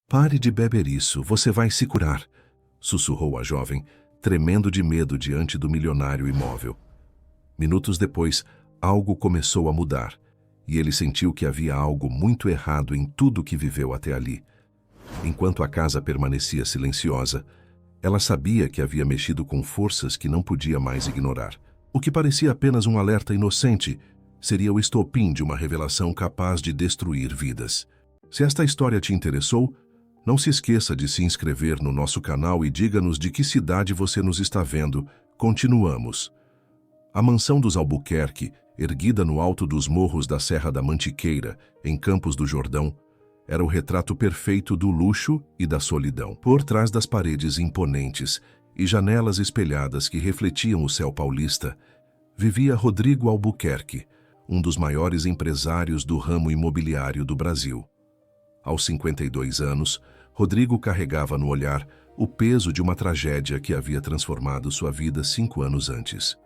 Pare de beber isso, você vai se curar, sussurrou a jovem, tremendo de medo diante do milionário imóvel. Minutos depois, algo começou a mudar, e ele sentiu que havia algo muito errado em tudo que viveu até ali. Enquanto a casa permanecia silenciosa, ela sabia que havia mexido com forças que não podia mais ignorar. O que parecia apenas um alerta inocente seria o estopim de uma revelação capaz de destruir vidas. Se esta história te interessou, não se esqueça de se inscrever no nosso canal e diga-nos de que cidade você nos está vendo. Continuamos. A mansão dos Albuquerque, erguida no alto dos morros da Serra da Mantiqueira, em Campos do Jordão, era o retrato perfeito do luxo e da solidão. Por trás das paredes imponentes e janelas espelhadas que refletiam o céu paulista, vivia Rodrigo Albuquerque, um dos maiores empresários do ramo imobiliário do Brasil. Aos 52 anos, Rodrigo carregava no olhar o peso de uma tragédia que havia transformado sua vida 5 anos antes.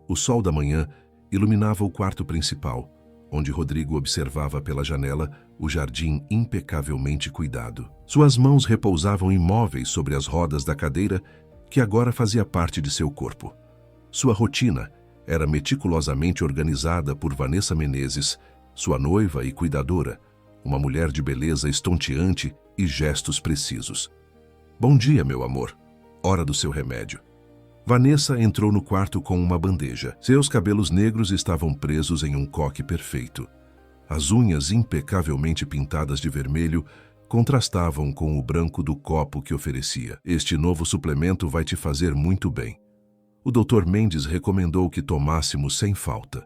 O sol da manhã iluminava o quarto principal, onde Rodrigo observava pela janela o jardim impecavelmente cuidado. Suas mãos repousavam imóveis sobre as rodas da cadeira que agora fazia parte de seu corpo. Sua rotina era meticulosamente organizada por Vanessa Menezes, sua noiva e cuidadora, uma mulher de beleza estonteante e gestos precisos. "Bom dia, meu amor. Hora do seu remédio." Vanessa entrou no quarto com uma bandeja. Seus cabelos negros estavam presos em um coque perfeito. As unhas impecavelmente pintadas de vermelho contrastavam com o branco do copo que oferecia. "Este novo suplemento vai te fazer muito bem. O Dr. Mendes recomendou que tomássemos sem falta."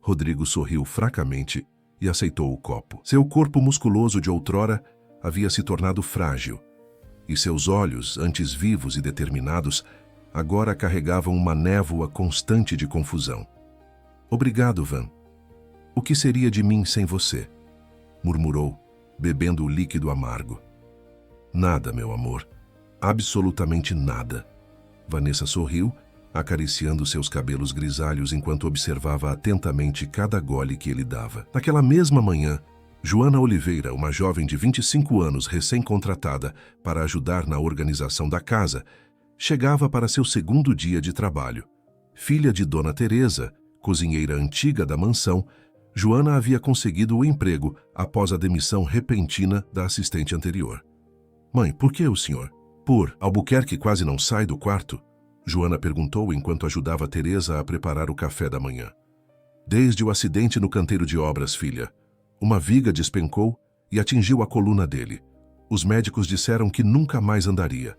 Rodrigo sorriu fracamente e aceitou o copo. Seu corpo musculoso de outrora havia se tornado frágil, e seus olhos, antes vivos e determinados, agora carregavam uma névoa constante de confusão. "Obrigado, Van. O que seria de mim sem você?" murmurou, bebendo o líquido amargo. "Nada, meu amor. Absolutamente nada." Vanessa sorriu, acariciando seus cabelos grisalhos enquanto observava atentamente cada gole que ele dava. Naquela mesma manhã, Joana Oliveira, uma jovem de 25 anos recém-contratada para ajudar na organização da casa, chegava para seu segundo dia de trabalho. Filha de Dona Teresa, cozinheira antiga da mansão, Joana havia conseguido o emprego após a demissão repentina da assistente anterior. "Mãe, por que o senhor?" "Por Albuquerque quase não sai do quarto?" Joana perguntou enquanto ajudava Teresa a preparar o café da manhã. "Desde o acidente no canteiro de obras, filha. Uma viga despencou e atingiu a coluna dele. Os médicos disseram que nunca mais andaria."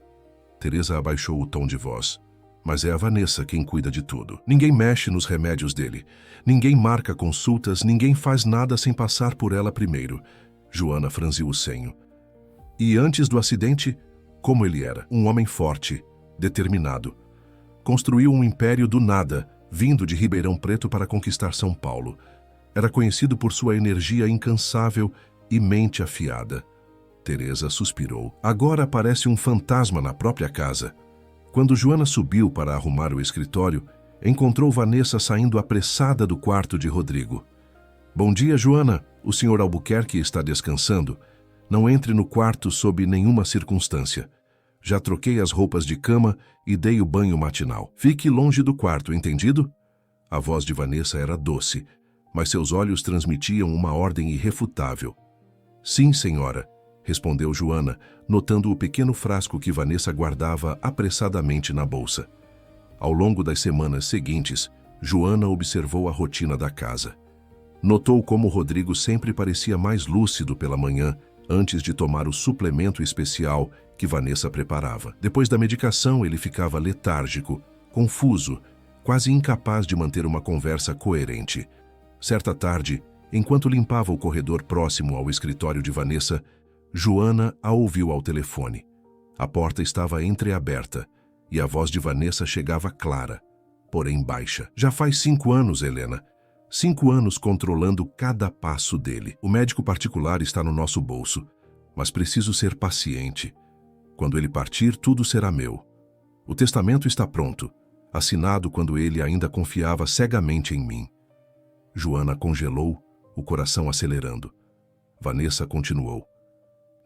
Teresa abaixou o tom de voz. "Mas é a Vanessa quem cuida de tudo. Ninguém mexe nos remédios dele. Ninguém marca consultas, ninguém faz nada sem passar por ela primeiro." Joana franziu o senho. "E antes do acidente, como ele era? Um homem forte, determinado. Construiu um império do nada, vindo de Ribeirão Preto para conquistar São Paulo. Era conhecido por sua energia incansável e mente afiada." Teresa suspirou. Agora parece um fantasma na própria casa. Quando Joana subiu para arrumar o escritório, encontrou Vanessa saindo apressada do quarto de Rodrigo. "Bom dia, Joana. O Sr. Albuquerque está descansando. Não entre no quarto sob nenhuma circunstância. Já troquei as roupas de cama e dei o banho matinal. Fique longe do quarto, entendido?" A voz de Vanessa era doce, mas seus olhos transmitiam uma ordem irrefutável. "Sim, senhora", respondeu Joana, notando o pequeno frasco que Vanessa guardava apressadamente na bolsa. Ao longo das semanas seguintes, Joana observou a rotina da casa. Notou como Rodrigo sempre parecia mais lúcido pela manhã, antes de tomar o suplemento especial que Vanessa preparava. Depois da medicação, ele ficava letárgico, confuso, quase incapaz de manter uma conversa coerente. Certa tarde, enquanto limpava o corredor próximo ao escritório de Vanessa, Joana a ouviu ao telefone. A porta estava entreaberta e a voz de Vanessa chegava clara, porém baixa. "Já faz 5 anos, Helena. 5 anos controlando cada passo dele. O médico particular está no nosso bolso, mas preciso ser paciente. Quando ele partir, tudo será meu. O testamento está pronto, assinado quando ele ainda confiava cegamente em mim." Joana congelou, o coração acelerando. Vanessa continuou.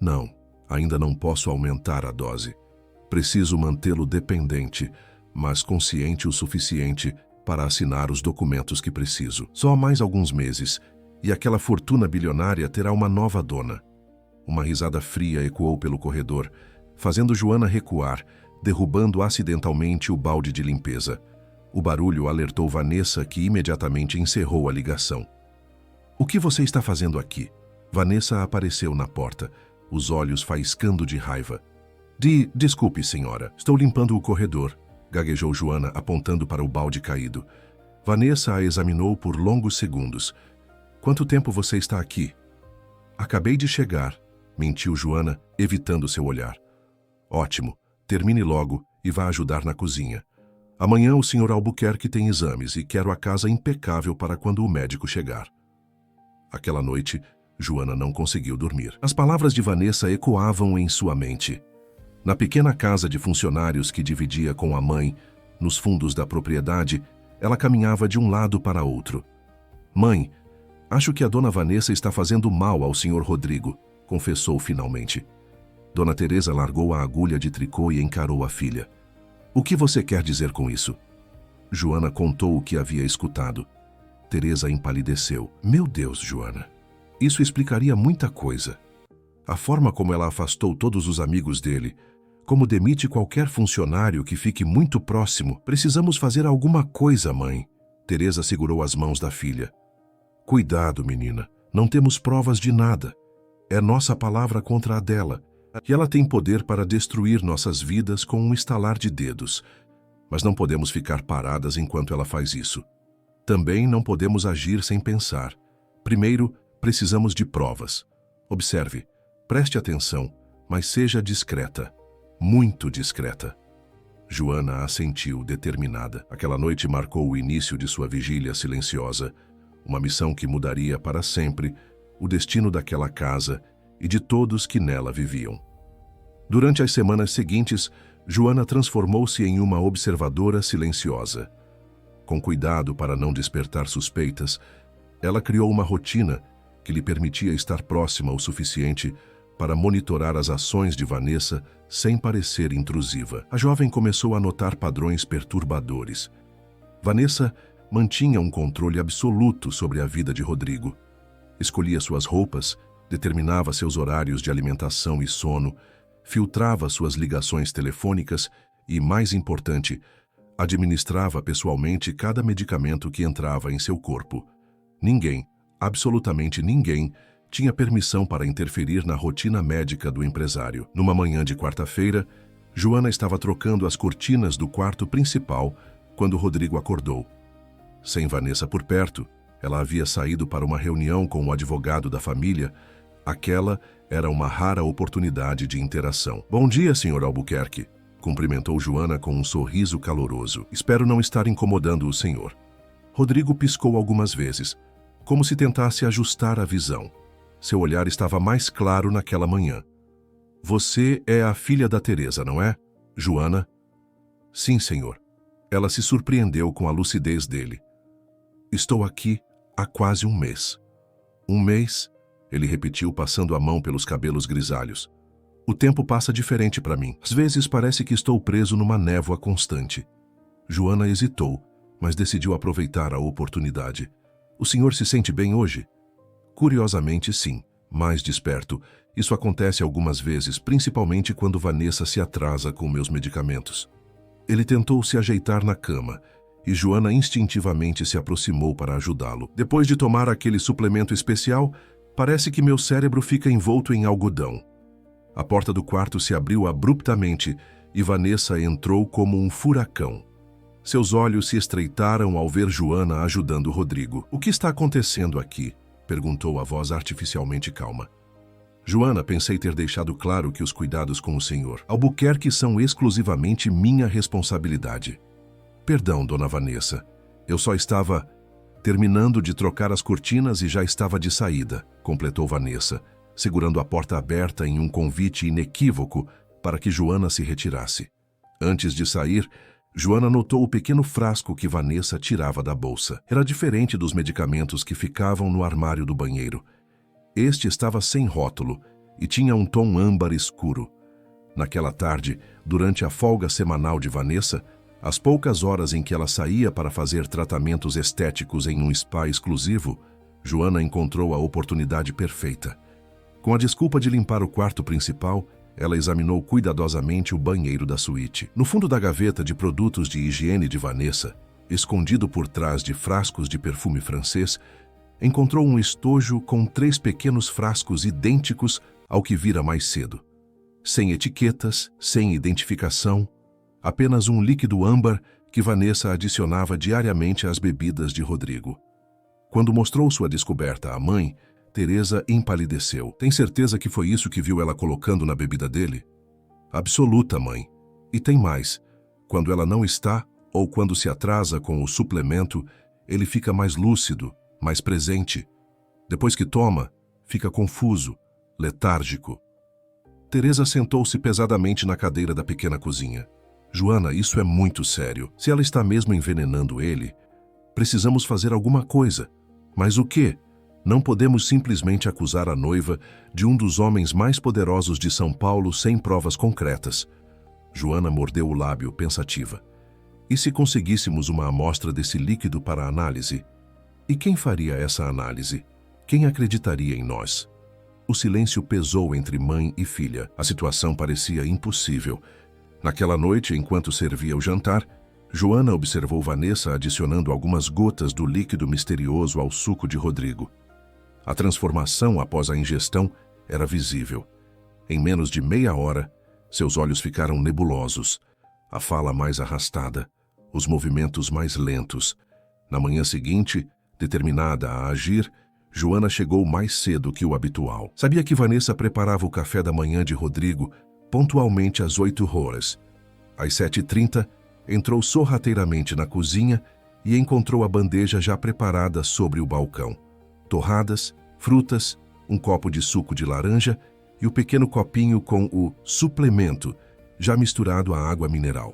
"Não, Ainda não posso aumentar a dose. Preciso mantê-lo dependente, mas consciente o suficiente para assinar os documentos que preciso. Só há mais alguns meses, e aquela fortuna bilionária terá uma nova dona. Uma risada fria ecoou pelo corredor, fazendo Joana recuar, derrubando acidentalmente o balde de limpeza. O barulho alertou Vanessa, que imediatamente encerrou a ligação. "O que você está fazendo aqui?" Vanessa apareceu na porta, os olhos faiscando de raiva. Desculpe, senhora. Estou limpando o corredor", gaguejou Joana, apontando para o balde caído. Vanessa a examinou por longos segundos. "Quanto tempo você está aqui?" "Acabei de chegar", mentiu Joana, evitando seu olhar. "Ótimo. Termine logo e vá ajudar na cozinha. Amanhã o Sr. Albuquerque tem exames e quero a casa impecável para quando o médico chegar." Aquela noite, Joana não conseguiu dormir. As palavras de Vanessa ecoavam em sua mente. Na pequena casa de funcionários que dividia com a mãe, nos fundos da propriedade, ela caminhava de um lado para outro. "Mãe, acho que a dona Vanessa está fazendo mal ao Sr. Rodrigo", confessou finalmente. Dona Teresa largou a agulha de tricô e encarou a filha. "O que você quer dizer com isso?" Joana contou o que havia escutado. Teresa empalideceu. "Meu Deus, Joana, isso explicaria muita coisa. A forma como ela afastou todos os amigos dele, como demite qualquer funcionário que fique muito próximo. Precisamos fazer alguma coisa, mãe." Teresa segurou as mãos da filha. "Cuidado, menina. Não temos provas de nada. É nossa palavra contra a dela. E ela tem poder para destruir nossas vidas com um estalar de dedos. Mas não podemos ficar paradas enquanto ela faz isso. Também não podemos agir sem pensar. Primeiro, precisamos de provas. Observe, preste atenção, mas seja discreta. Muito discreta." Joana assentiu, determinada. Aquela noite marcou o início de sua vigília silenciosa, uma missão que mudaria para sempre o destino daquela casa e de todos que nela viviam. Durante as semanas seguintes, Joana transformou-se em uma observadora silenciosa. Com cuidado para não despertar suspeitas, ela criou uma rotina que lhe permitia estar próxima o suficiente para monitorar as ações de Vanessa sem parecer intrusiva. A jovem começou a notar padrões perturbadores. Vanessa mantinha um controle absoluto sobre a vida de Rodrigo. Escolhia suas roupas, determinava seus horários de alimentação e sono, filtrava suas ligações telefônicas e, mais importante, administrava pessoalmente cada medicamento que entrava em seu corpo. Ninguém, absolutamente ninguém, tinha permissão para interferir na rotina médica do empresário. Numa manhã de quarta-feira, Joana estava trocando as cortinas do quarto principal quando Rodrigo acordou. Sem Vanessa por perto, ela havia saído para uma reunião com o advogado da família. Aquela era uma rara oportunidade de interação. "Bom dia, Sr. Albuquerque", cumprimentou Joana com um sorriso caloroso. "Espero não estar incomodando o senhor." Rodrigo piscou algumas vezes, como se tentasse ajustar a visão. Seu olhar estava mais claro naquela manhã. "Você é a filha da Teresa, não é, Joana?" "Sim, senhor." Ela se surpreendeu com a lucidez dele. "Estou aqui há quase um mês." "Um mês?" Ele repetiu, passando a mão pelos cabelos grisalhos. "O tempo passa diferente para mim. Às vezes parece que estou preso numa névoa constante." Joana hesitou, mas decidiu aproveitar a oportunidade. "O senhor se sente bem hoje?" "Curiosamente, sim. Mais desperto. Isso acontece algumas vezes, principalmente quando Vanessa se atrasa com meus medicamentos." Ele tentou se ajeitar na cama, e Joana instintivamente se aproximou para ajudá-lo. "Depois de tomar aquele suplemento especial, parece que meu cérebro fica envolto em algodão." A porta do quarto se abriu abruptamente e Vanessa entrou como um furacão. Seus olhos se estreitaram ao ver Joana ajudando Rodrigo. "O que está acontecendo aqui?" perguntou a voz artificialmente calma. "Joana, pensei ter deixado claro que os cuidados com o senhor Albuquerque são exclusivamente minha responsabilidade." "Perdão, dona Vanessa. Eu só estava terminando de trocar as cortinas e já estava de saída", completou Vanessa, segurando a porta aberta em um convite inequívoco para que Joana se retirasse. Antes de sair, Joana notou o pequeno frasco que Vanessa tirava da bolsa. Era diferente dos medicamentos que ficavam no armário do banheiro. Este estava sem rótulo e tinha um tom âmbar escuro. Naquela tarde, durante a folga semanal de Vanessa, as poucas horas em que ela saía para fazer tratamentos estéticos em um spa exclusivo, Joana encontrou a oportunidade perfeita. Com a desculpa de limpar o quarto principal, ela examinou cuidadosamente o banheiro da suíte. No fundo da gaveta de produtos de higiene de Vanessa, escondido por trás de frascos de perfume francês, encontrou um estojo com 3 pequenos frascos idênticos ao que vira mais cedo. Sem etiquetas, sem identificação, apenas um líquido âmbar que Vanessa adicionava diariamente às bebidas de Rodrigo. Quando mostrou sua descoberta à mãe, Teresa empalideceu. Tem certeza que foi isso que viu ela colocando na bebida dele? Absoluta, mãe. E tem mais. Quando ela não está, ou quando se atrasa com o suplemento, ele fica mais lúcido, mais presente. Depois que toma, fica confuso, letárgico. Teresa sentou-se pesadamente na cadeira da pequena cozinha. Joana, isso é muito sério. Se ela está mesmo envenenando ele, precisamos fazer alguma coisa. Mas o quê? Não podemos simplesmente acusar a noiva de um dos homens mais poderosos de São Paulo sem provas concretas. Joana mordeu o lábio, pensativa. E se conseguíssemos uma amostra desse líquido para análise? E quem faria essa análise? Quem acreditaria em nós? O silêncio pesou entre mãe e filha. A situação parecia impossível. Naquela noite, enquanto servia o jantar, Joana observou Vanessa adicionando algumas gotas do líquido misterioso ao suco de Rodrigo. A transformação após a ingestão era visível. Em menos de meia hora, seus olhos ficaram nebulosos, a fala mais arrastada, os movimentos mais lentos. Na manhã seguinte, determinada a agir, Joana chegou mais cedo que o habitual. Sabia que Vanessa preparava o café da manhã de Rodrigo pontualmente às 8h. Às 7h30, entrou sorrateiramente na cozinha e encontrou a bandeja já preparada sobre o balcão. Torradas, frutas, um copo de suco de laranja e o pequeno copinho com o suplemento, já misturado à água mineral.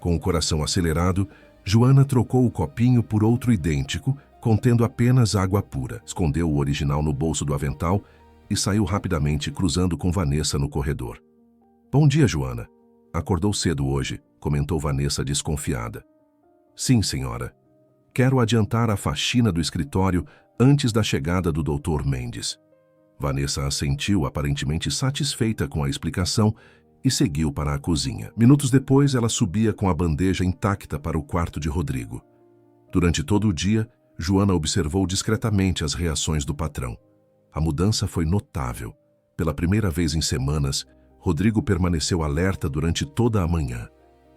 Com o coração acelerado, Joana trocou o copinho por outro idêntico, contendo apenas água pura. Escondeu o original no bolso do avental e saiu rapidamente, cruzando com Vanessa no corredor. Bom dia, Joana. Acordou cedo hoje, comentou Vanessa desconfiada. Sim, senhora. Quero adiantar a faxina do escritório antes da chegada do Dr. Mendes. Vanessa assentiu, aparentemente satisfeita com a explicação, e seguiu para a cozinha. Minutos depois, ela subia com a bandeja intacta para o quarto de Rodrigo. Durante todo o dia, Joana observou discretamente as reações do patrão. A mudança foi notável. Pela primeira vez em semanas, Rodrigo permaneceu alerta durante toda a manhã.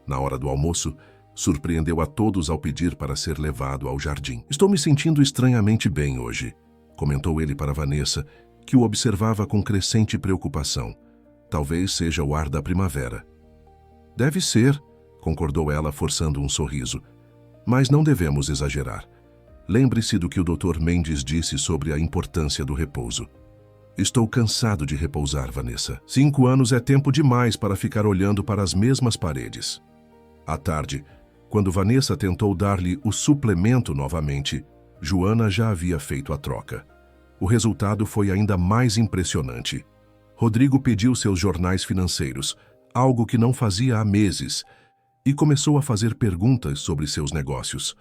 Na hora do almoço, surpreendeu a todos ao pedir para ser levado ao jardim. Estou me sentindo estranhamente bem hoje, comentou ele para Vanessa, que o observava com crescente preocupação. Talvez seja o ar da primavera. Deve ser, concordou ela, forçando um sorriso. Mas não devemos exagerar. Lembre-se do que o Dr. Mendes disse sobre a importância do repouso. Estou cansado de repousar, Vanessa. 5 anos é tempo demais para ficar olhando para as mesmas paredes. À tarde, quando Vanessa tentou dar-lhe o suplemento novamente, Joana já havia feito a troca. O resultado foi ainda mais impressionante. Rodrigo pediu seus jornais financeiros, algo que não fazia há meses, e começou a fazer perguntas sobre seus negócios.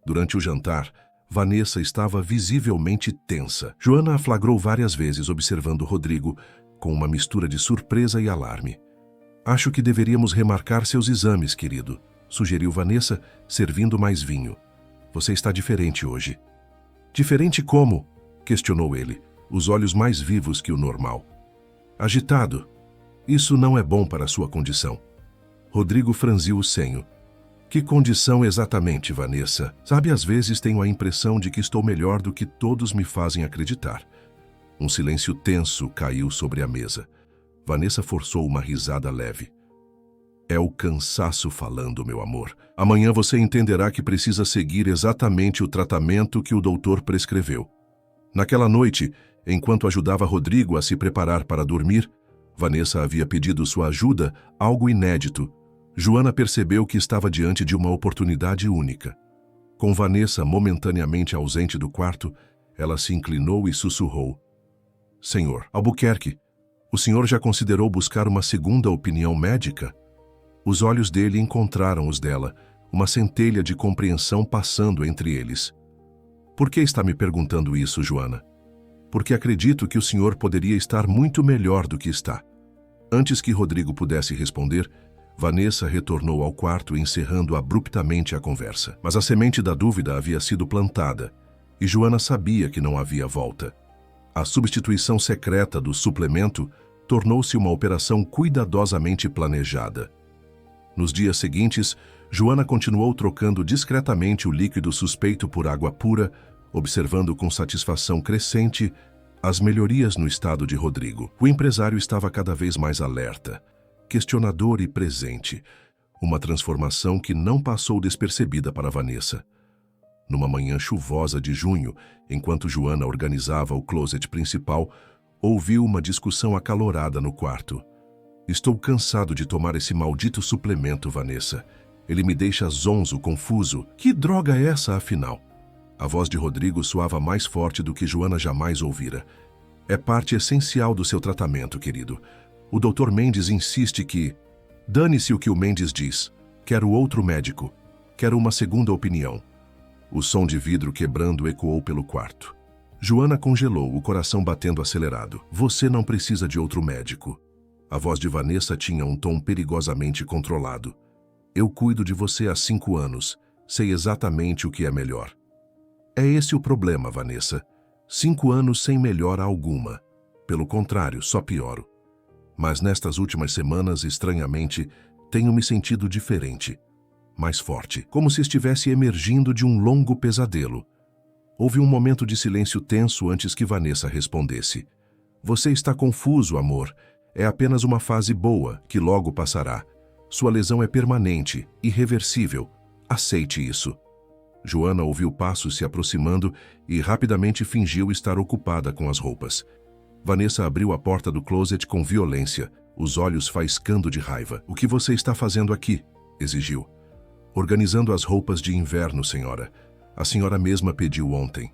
Durante o jantar, Vanessa estava visivelmente tensa. Joana a flagrou várias vezes observando Rodrigo, com uma mistura de surpresa e alarme. Acho que deveríamos remarcar seus exames, querido, sugeriu Vanessa, servindo mais vinho. Você está diferente hoje. Diferente como? Questionou ele, os olhos mais vivos que o normal. Agitado. Isso não é bom para a sua condição. Rodrigo franziu o senho. Que condição exatamente, Vanessa? Sabe, às vezes tenho a impressão de que estou melhor do que todos me fazem acreditar. Um silêncio tenso caiu sobre a mesa. Vanessa forçou uma risada leve. É o cansaço falando, meu amor. Amanhã você entenderá que precisa seguir exatamente o tratamento que o doutor prescreveu. Naquela noite, enquanto ajudava Rodrigo a se preparar para dormir, Vanessa havia pedido sua ajuda, algo inédito. Joana percebeu que estava diante de uma oportunidade única. Com Vanessa momentaneamente ausente do quarto, ela se inclinou e sussurrou. Senhor Albuquerque, O senhor já considerou buscar uma segunda opinião médica? Os olhos dele encontraram os dela, uma centelha de compreensão passando entre eles. Por que está me perguntando isso, Joana? Porque acredito que o senhor poderia estar muito melhor do que está. Antes que Rodrigo pudesse responder, Vanessa retornou ao quarto, encerrando abruptamente a conversa. Mas a semente da dúvida havia sido plantada, e Joana sabia que não havia volta. A substituição secreta do suplemento tornou-se uma operação cuidadosamente planejada. Nos dias seguintes, Joana continuou trocando discretamente o líquido suspeito por água pura, observando com satisfação crescente as melhorias no estado de Rodrigo. O empresário estava cada vez mais alerta, questionador e presente, uma transformação que não passou despercebida para Vanessa. Numa manhã chuvosa de junho, enquanto Joana organizava o closet principal, ouviu uma discussão acalorada no quarto. Estou cansado de tomar esse maldito suplemento, Vanessa. Ele me deixa zonzo, confuso. Que droga é essa, afinal? A voz de Rodrigo soava mais forte do que Joana jamais ouvira. É parte essencial do seu tratamento, querido. O Dr. Mendes insiste que... Dane-se o que o Mendes diz. Quero outro médico. Quero uma segunda opinião. O som de vidro quebrando ecoou pelo quarto. Joana congelou, o coração batendo acelerado. Você não precisa de outro médico. A voz de Vanessa tinha um tom perigosamente controlado. Eu cuido de você há 5 anos. Sei exatamente o que é melhor. É esse o problema, Vanessa. 5 anos sem melhora alguma. Pelo contrário, só pioro. Mas nestas últimas semanas, estranhamente, tenho me sentido diferente. Mais forte, como se estivesse emergindo de um longo pesadelo. Houve um momento de silêncio tenso antes que Vanessa respondesse. Você está confuso, amor. É apenas uma fase boa, que logo passará. Sua lesão é permanente, irreversível. Aceite isso. Joana ouviu passos se aproximando e rapidamente fingiu estar ocupada com as roupas. Vanessa abriu a porta do closet com violência, os olhos faiscando de raiva. O que você está fazendo aqui? Exigiu. Organizando as roupas de inverno, senhora. A senhora mesma pediu ontem.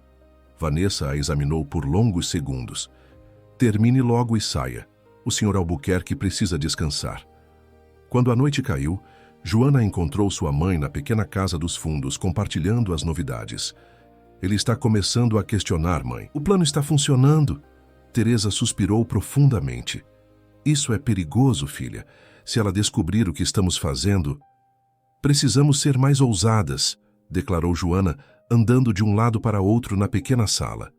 Vanessa a examinou por longos segundos. Termine logo e saia. O senhor Albuquerque precisa descansar. Quando a noite caiu, Joana encontrou sua mãe na pequena casa dos fundos, compartilhando as novidades. Ele está começando a questionar, mãe. O plano está funcionando. Teresa suspirou profundamente. Isso é perigoso, filha. Se ela descobrir o que estamos fazendo... Precisamos ser mais ousadas, declarou Joana, andando de um lado para outro na pequena sala.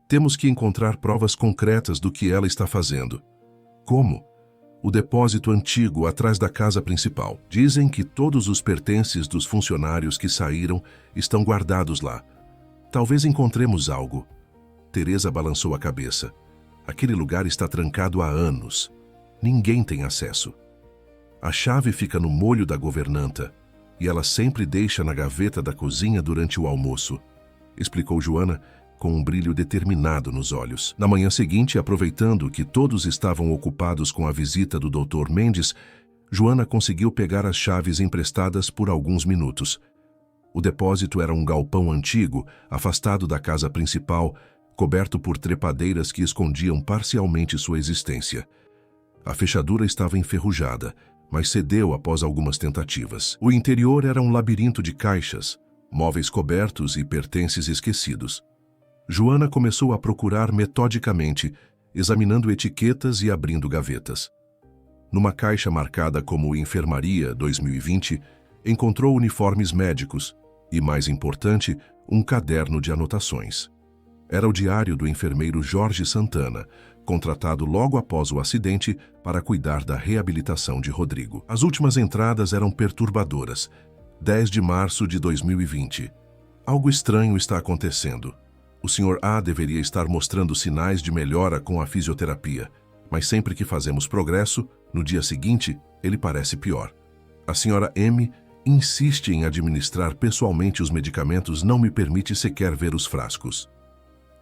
Temos que encontrar provas concretas do que ela está fazendo. Como? O depósito antigo atrás da casa principal. Dizem que todos os pertences dos funcionários que saíram estão guardados lá. Talvez encontremos algo. Teresa balançou a cabeça. Aquele lugar está trancado há anos. Ninguém tem acesso. A chave fica no molho da governanta e ela sempre deixa na gaveta da cozinha durante o almoço, explicou Joana com um brilho determinado nos olhos. Na manhã seguinte, aproveitando que todos estavam ocupados com a visita do Dr. Mendes, Joana conseguiu pegar as chaves emprestadas por alguns minutos. O depósito era um galpão antigo, afastado da casa principal, coberto por trepadeiras que escondiam parcialmente sua existência. A fechadura estava enferrujada, mas cedeu após algumas tentativas. O interior era um labirinto de caixas, móveis cobertos e pertences esquecidos. Joana começou a procurar metodicamente, examinando etiquetas e abrindo gavetas. Numa caixa marcada como Enfermaria 2020, encontrou uniformes médicos e, mais importante, um caderno de anotações. Era o diário do enfermeiro Jorge Santana, contratado logo após o acidente para cuidar da reabilitação de Rodrigo. As últimas entradas eram perturbadoras. 10 de março de 2020. Algo estranho está acontecendo. O Sr. A deveria estar mostrando sinais de melhora com a fisioterapia, mas sempre que fazemos progresso, no dia seguinte, ele parece pior. A Sra. M insiste em administrar pessoalmente os medicamentos, não me permite sequer ver os frascos.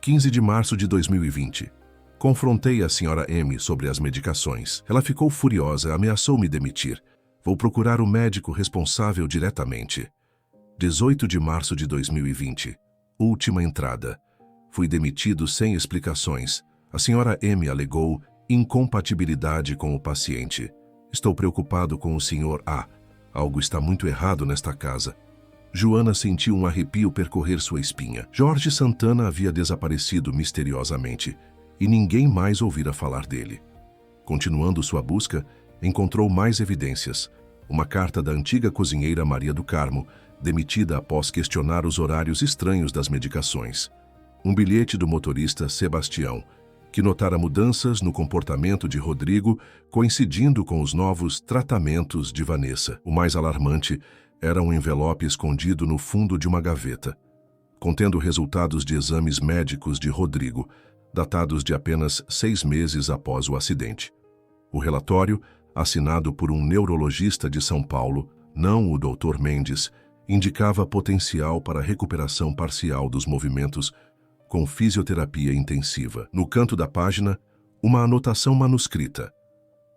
15 de março de 2020. Confrontei a Sra. M sobre as medicações. Ela ficou furiosa, ameaçou me demitir. Vou procurar o médico responsável diretamente. 18 de março de 2020. Última entrada. Fui demitido sem explicações. A Sra. M alegou Incompatibilidade com o paciente. Estou preocupado com o Sr. A. Algo está muito errado nesta casa. Joana sentiu um arrepio percorrer sua espinha. Jorge Santana havia desaparecido misteriosamente e ninguém mais ouvira falar dele. Continuando sua busca, encontrou mais evidências. Uma carta da antiga cozinheira Maria do Carmo, demitida após questionar os horários estranhos das medicações. Um bilhete do motorista Sebastião, que notara mudanças no comportamento de Rodrigo, coincidindo com os novos tratamentos de Vanessa. O mais alarmante era um envelope escondido no fundo de uma gaveta, contendo resultados de exames médicos de Rodrigo, datados de apenas 6 meses após o acidente. O relatório, assinado por um neurologista de São Paulo, não o Dr. Mendes, indicava potencial para recuperação parcial dos movimentos com fisioterapia intensiva. No canto da página, uma anotação manuscrita.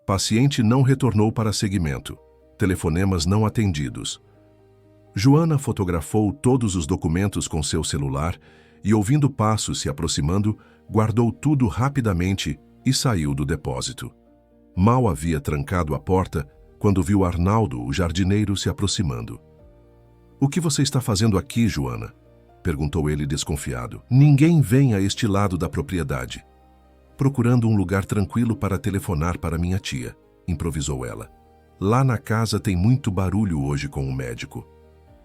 Paciente não retornou para seguimento. Telefonemas não atendidos. Joana fotografou todos os documentos com seu celular e, ouvindo passos se aproximando, guardou tudo rapidamente e saiu do depósito. Mal havia trancado a porta quando viu Arnaldo, o jardineiro, se aproximando. "O que você está fazendo aqui, Joana?" perguntou ele desconfiado. "Ninguém vem a este lado da propriedade." "Procurando um lugar tranquilo para telefonar para minha tia", improvisou ela. "Lá na casa tem muito barulho hoje com o médico."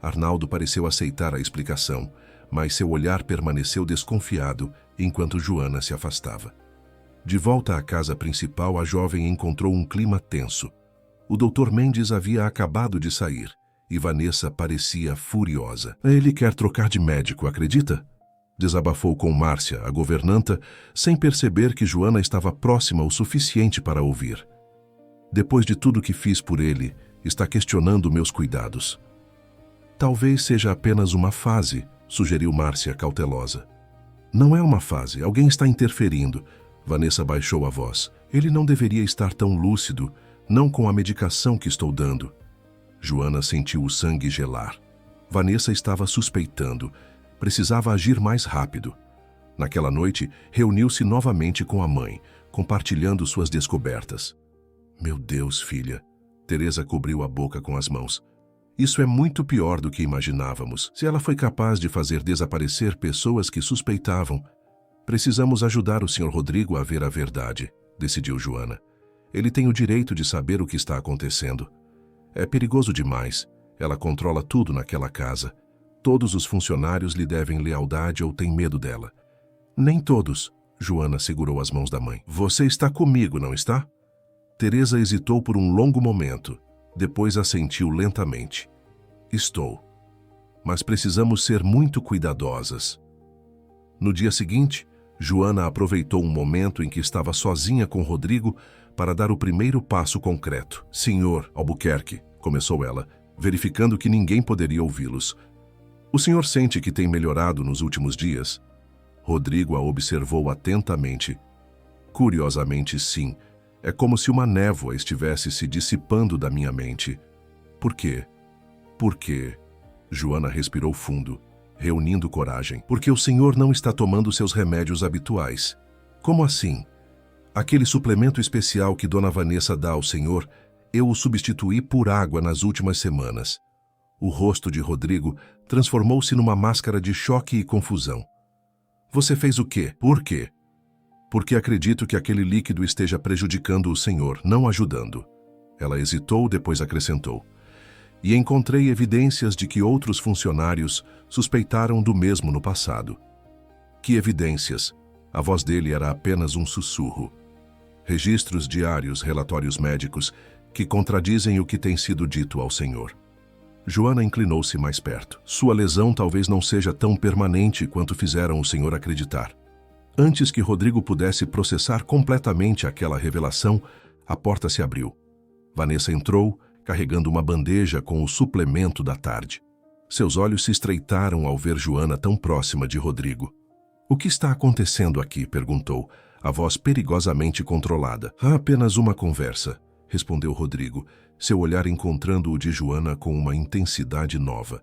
Arnaldo pareceu aceitar a explicação, mas seu olhar permaneceu desconfiado enquanto Joana se afastava. De volta à casa principal, a jovem encontrou um clima tenso. O Dr. Mendes havia acabado de sair e Vanessa parecia furiosa. "Ele quer trocar de médico, acredita?" Desabafou com Márcia, a governanta, sem perceber que Joana estava próxima o suficiente para ouvir. "Depois de tudo que fiz por ele, está questionando meus cuidados." "Talvez seja apenas uma fase", sugeriu Márcia, cautelosa. "Não é uma fase, alguém está interferindo." Vanessa baixou a voz. "Ele não deveria estar tão lúcido, não com a medicação que estou dando." Joana sentiu o sangue gelar. Vanessa estava suspeitando. Precisava agir mais rápido. Naquela noite, reuniu-se novamente com a mãe, compartilhando suas descobertas. "Meu Deus, filha." Teresa cobriu a boca com as mãos. "Isso é muito pior do que imaginávamos. Se ela foi capaz de fazer desaparecer pessoas que suspeitavam, precisamos ajudar o Sr. Rodrigo a ver a verdade", decidiu Joana. "Ele tem o direito de saber o que está acontecendo. É perigoso demais. Ela controla tudo naquela casa. Todos os funcionários lhe devem lealdade ou têm medo dela." "Nem todos." Joana segurou as mãos da mãe. "Você está comigo, não está?" Teresa hesitou por um longo momento. Depois assentiu lentamente. "Estou. Mas precisamos ser muito cuidadosas." No dia seguinte, Joana aproveitou um momento em que estava sozinha com Rodrigo para dar o primeiro passo concreto. "Senhor Albuquerque", começou ela, verificando que ninguém poderia ouvi-los. "O senhor sente que tem melhorado nos últimos dias?" Rodrigo a observou atentamente. "Curiosamente, sim. É como se uma névoa estivesse se dissipando da minha mente." "Por quê?" "Por quê?" Joana respirou fundo, reunindo coragem. "Porque o senhor não está tomando seus remédios habituais." "Como assim?" "Aquele suplemento especial que Dona Vanessa dá ao senhor, eu o substituí por água nas últimas semanas." O rosto de Rodrigo transformou-se numa máscara de choque e confusão. "Você fez o quê? Por quê?" "Porque acredito que aquele líquido esteja prejudicando o senhor, não ajudando." Ela hesitou, depois acrescentou. "E encontrei evidências de que outros funcionários suspeitaram do mesmo no passado." "Que evidências?" A voz dele era apenas um sussurro. "Registros diários, relatórios médicos, que contradizem o que tem sido dito ao senhor." Joana inclinou-se mais perto. "Sua lesão talvez não seja tão permanente quanto fizeram o senhor acreditar." Antes que Rodrigo pudesse processar completamente aquela revelação, a porta se abriu. Vanessa entrou, carregando uma bandeja com o suplemento da tarde. Seus olhos se estreitaram ao ver Joana tão próxima de Rodrigo. "O que está acontecendo aqui?" perguntou, a voz perigosamente controlada. "Há apenas uma conversa", respondeu Rodrigo, seu olhar encontrando o de Joana com uma intensidade nova.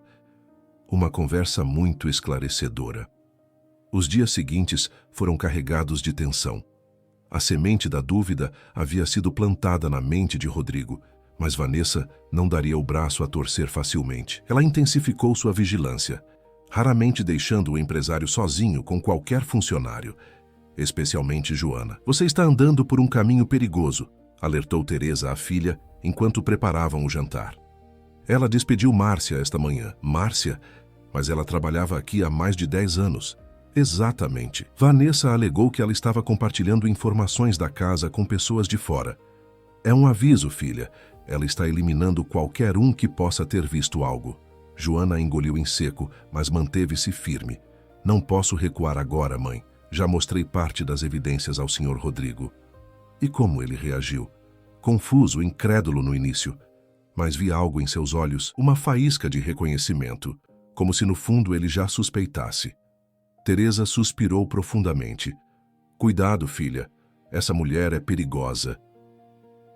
Uma conversa muito esclarecedora. Os dias seguintes foram carregados de tensão. A semente da dúvida havia sido plantada na mente de Rodrigo, mas Vanessa não daria o braço a torcer facilmente. Ela intensificou sua vigilância, raramente deixando o empresário sozinho com qualquer funcionário, especialmente Joana. "Você está andando por um caminho perigoso", alertou Teresa à filha enquanto preparavam o jantar. Ela despediu Márcia esta manhã. Márcia? Mas ela trabalhava aqui há mais de 10 anos. Exatamente. Vanessa alegou que ela estava compartilhando informações da casa com pessoas de fora. "É um aviso, filha. Ela está eliminando qualquer um que possa ter visto algo." Joana engoliu em seco, mas manteve-se firme. "Não posso recuar agora, mãe. Já mostrei parte das evidências ao Sr. Rodrigo." E como ele reagiu? Confuso, incrédulo no início. Mas vi algo em seus olhos, uma faísca de reconhecimento, como se no fundo ele já suspeitasse. Teresa suspirou profundamente. "Cuidado, filha. Essa mulher é perigosa."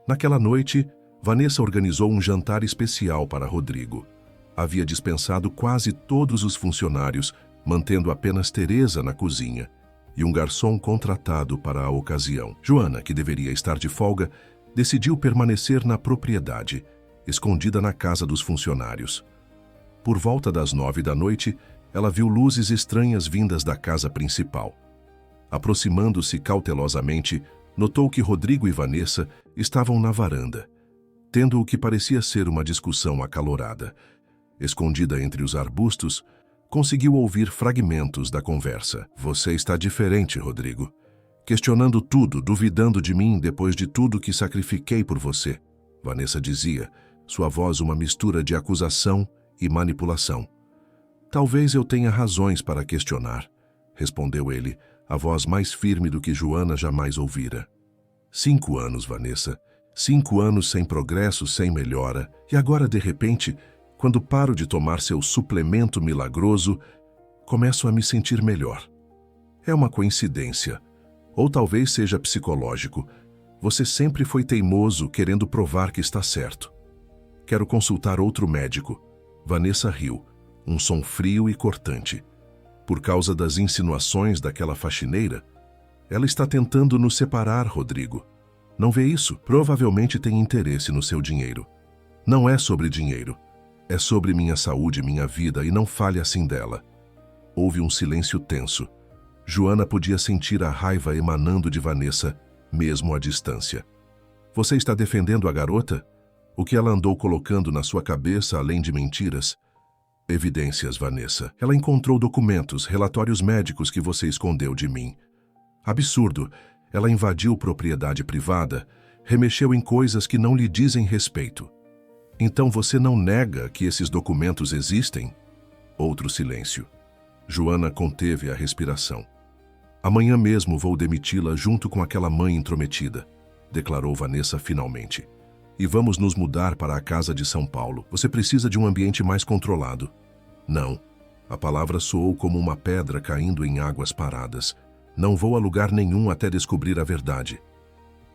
Naquela noite, Vanessa organizou um jantar especial para Rodrigo. Havia dispensado quase todos os funcionários, mantendo apenas Teresa na cozinha, e um garçom contratado para a ocasião. Joana, que deveria estar de folga, decidiu permanecer na propriedade, escondida na casa dos funcionários. Por volta das 9 da noite, ela viu luzes estranhas vindas da casa principal. Aproximando-se cautelosamente, notou que Rodrigo e Vanessa estavam na varanda, tendo o que parecia ser uma discussão acalorada. Escondida entre os arbustos, conseguiu ouvir fragmentos da conversa. "Você está diferente, Rodrigo. Questionando tudo, duvidando de mim depois de tudo que sacrifiquei por você", Vanessa dizia, sua voz uma mistura de acusação e manipulação. "Talvez eu tenha razões para questionar", respondeu ele, a voz mais firme do que Joana jamais ouvira. 5 anos, Vanessa. 5 anos sem progresso, sem melhora. E agora, de repente, quando paro de tomar seu suplemento milagroso, começo a me sentir melhor. É uma coincidência. Ou talvez seja psicológico. Você sempre foi teimoso, querendo provar que está certo. Quero consultar outro médico." Vanessa riu, um som frio e cortante. "Por causa das insinuações daquela faxineira? Ela está tentando nos separar, Rodrigo. Não vê isso? Provavelmente tem interesse no seu dinheiro." "Não é sobre dinheiro. É sobre minha saúde, minha vida, e não fale assim dela." Houve um silêncio tenso. Joana podia sentir a raiva emanando de Vanessa, mesmo à distância. "Você está defendendo a garota? O que ela andou colocando na sua cabeça, além de mentiras?" "Evidências, Vanessa. Ela encontrou documentos, relatórios médicos que você escondeu de mim." "Absurdo. Ela invadiu propriedade privada, remexeu em coisas que não lhe dizem respeito." "Então você não nega que esses documentos existem?" Outro silêncio. Joana conteve a respiração. "Amanhã mesmo vou demiti-la junto com aquela mãe intrometida", declarou Vanessa finalmente. "E vamos nos mudar para a casa de São Paulo. Você precisa de um ambiente mais controlado." "Não." A palavra soou como uma pedra caindo em águas paradas. "Não vou a lugar nenhum até descobrir a verdade."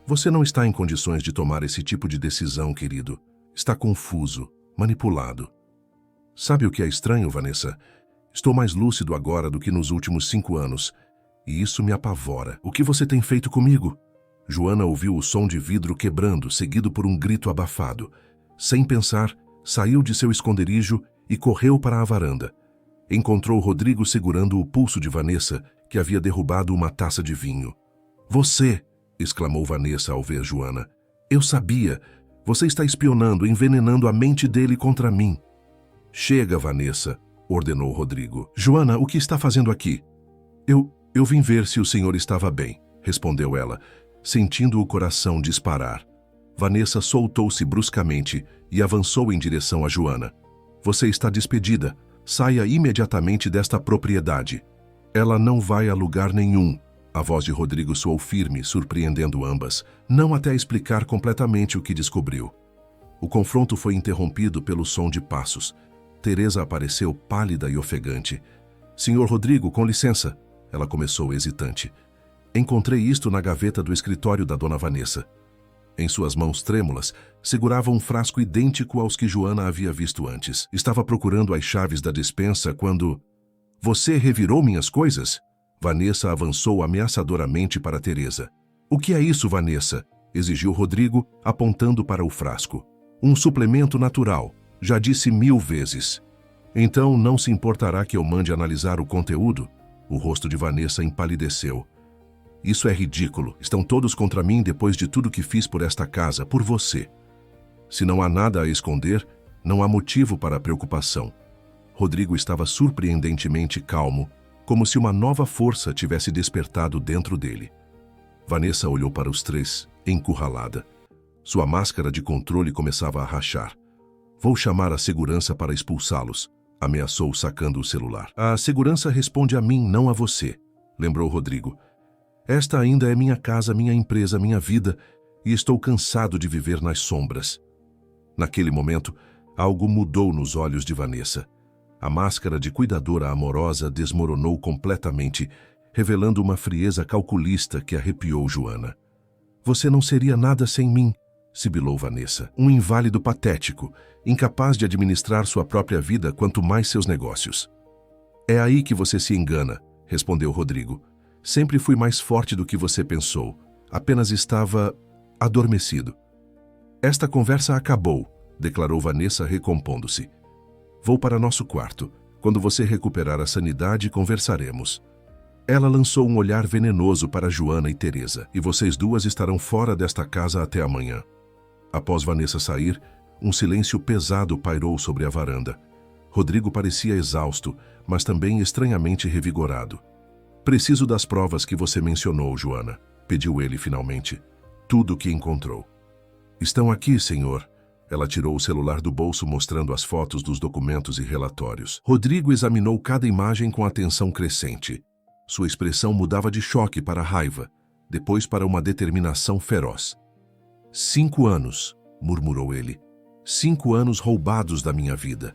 "Você não está em condições de tomar esse tipo de decisão, querido. Está confuso, manipulado." "Sabe o que é estranho, Vanessa? Estou mais lúcido agora do que nos últimos 5 anos. E isso me apavora. O que você tem feito comigo?" Joana ouviu o som de vidro quebrando, seguido por um grito abafado. Sem pensar, saiu de seu esconderijo e correu para a varanda. Encontrou Rodrigo segurando o pulso de Vanessa, que havia derrubado uma taça de vinho. "Você!" exclamou Vanessa ao ver Joana. "Eu sabia! Você está espionando, envenenando a mente dele contra mim." "Chega, Vanessa!" ordenou Rodrigo. "Joana, o que está fazendo aqui?" Eu vim ver se o senhor estava bem", respondeu ela, sentindo o coração disparar. Vanessa soltou-se bruscamente e avançou em direção a Joana. "Você está despedida. Saia imediatamente desta propriedade." "Ela não vai a lugar nenhum." A voz de Rodrigo soou firme, surpreendendo ambas, não até explicar completamente o que descobriu. O confronto foi interrompido pelo som de passos. Teresa apareceu pálida e ofegante. "Senhor Rodrigo, com licença." Ela começou hesitante. "Encontrei isto na gaveta do escritório da dona Vanessa." Em suas mãos trêmulas, segurava um frasco idêntico aos que Joana havia visto antes. Estava procurando as chaves da despensa quando... "Você revirou minhas coisas?" Vanessa avançou ameaçadoramente para Teresa. O que é isso, Vanessa? Exigiu Rodrigo, apontando para o frasco. Um suplemento natural. Já disse 1000 vezes. Então não se importará que eu mande analisar o conteúdo? O rosto de Vanessa empalideceu. Isso é ridículo. Estão todos contra mim depois de tudo que fiz por esta casa, por você. Se não há nada a esconder, não há motivo para preocupação. Rodrigo estava surpreendentemente calmo, como se uma nova força tivesse despertado dentro dele. Vanessa olhou para os três, encurralada. Sua máscara de controle começava a rachar. Vou chamar a segurança para expulsá-los, ameaçou sacando o celular. A segurança responde a mim, não a você, lembrou Rodrigo. Esta ainda é minha casa, minha empresa, minha vida, e estou cansado de viver nas sombras. Naquele momento, algo mudou nos olhos de Vanessa. A máscara de cuidadora amorosa desmoronou completamente, revelando uma frieza calculista que arrepiou Joana. Você não seria nada sem mim, sibilou Vanessa. Um inválido patético, incapaz de administrar sua própria vida, quanto mais seus negócios. É aí que você se engana, respondeu Rodrigo. Sempre fui mais forte do que você pensou. Apenas estava adormecido. Esta conversa acabou, declarou Vanessa, recompondo-se. Vou para nosso quarto. Quando você recuperar a sanidade, conversaremos. Ela lançou um olhar venenoso para Joana e Teresa. E vocês duas estarão fora desta casa até amanhã. Após Vanessa sair, um silêncio pesado pairou sobre a varanda. Rodrigo parecia exausto, mas também estranhamente revigorado. Preciso das provas que você mencionou, Joana, pediu ele finalmente. Tudo o que encontrou. Estão aqui, senhor. Ela tirou o celular do bolso, mostrando as fotos dos documentos e relatórios. Rodrigo examinou cada imagem com atenção crescente. Sua expressão mudava de choque para raiva, depois para uma determinação feroz. 5 anos, murmurou ele. 5 anos roubados da minha vida.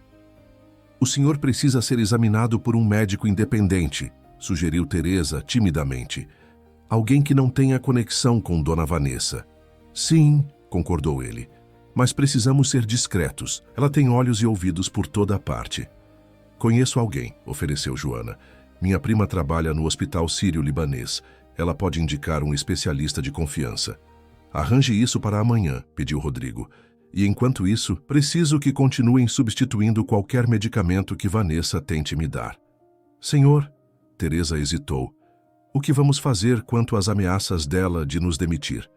O senhor precisa ser examinado por um médico independente, sugeriu Teresa timidamente. Alguém que não tenha conexão com Dona Vanessa. Sim, concordou ele. Mas precisamos ser discretos. Ela tem olhos e ouvidos por toda a parte. Conheço alguém, ofereceu Joana. Minha prima trabalha no Hospital Sírio-Libanês. Ela pode indicar um especialista de confiança. Arranje isso para amanhã, pediu Rodrigo. E enquanto isso, preciso que continuem substituindo qualquer medicamento que Vanessa tente me dar. Senhor, Teresa hesitou. O que vamos fazer quanto às ameaças dela de nos demitir?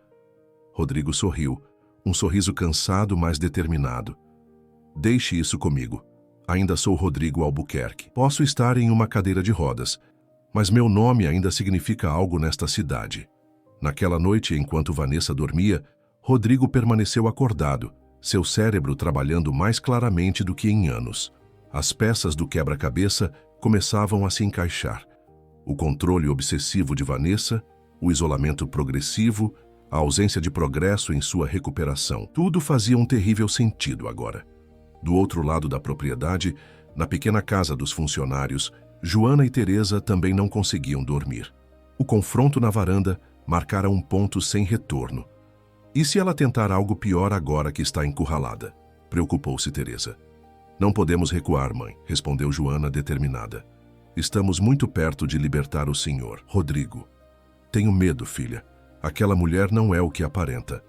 Rodrigo sorriu. Um sorriso cansado, mas determinado. Deixe isso comigo. Ainda sou Rodrigo Albuquerque. Posso estar em uma cadeira de rodas, mas meu nome ainda significa algo nesta cidade. Naquela noite, enquanto Vanessa dormia, Rodrigo permaneceu acordado, seu cérebro trabalhando mais claramente do que em anos. As peças do quebra-cabeça começavam a se encaixar. O controle obsessivo de Vanessa, o isolamento progressivo, a ausência de progresso em sua recuperação. Tudo fazia um terrível sentido agora. Do outro lado da propriedade, na pequena casa dos funcionários, Joana e Teresa também não conseguiam dormir. O confronto na varanda marcara um ponto sem retorno. E se ela tentar algo pior agora que está encurralada? Preocupou-se Teresa. Não podemos recuar, mãe, respondeu Joana determinada. Estamos muito perto de libertar o senhor. Rodrigo. Tenho medo, filha. Aquela mulher não é o que aparenta.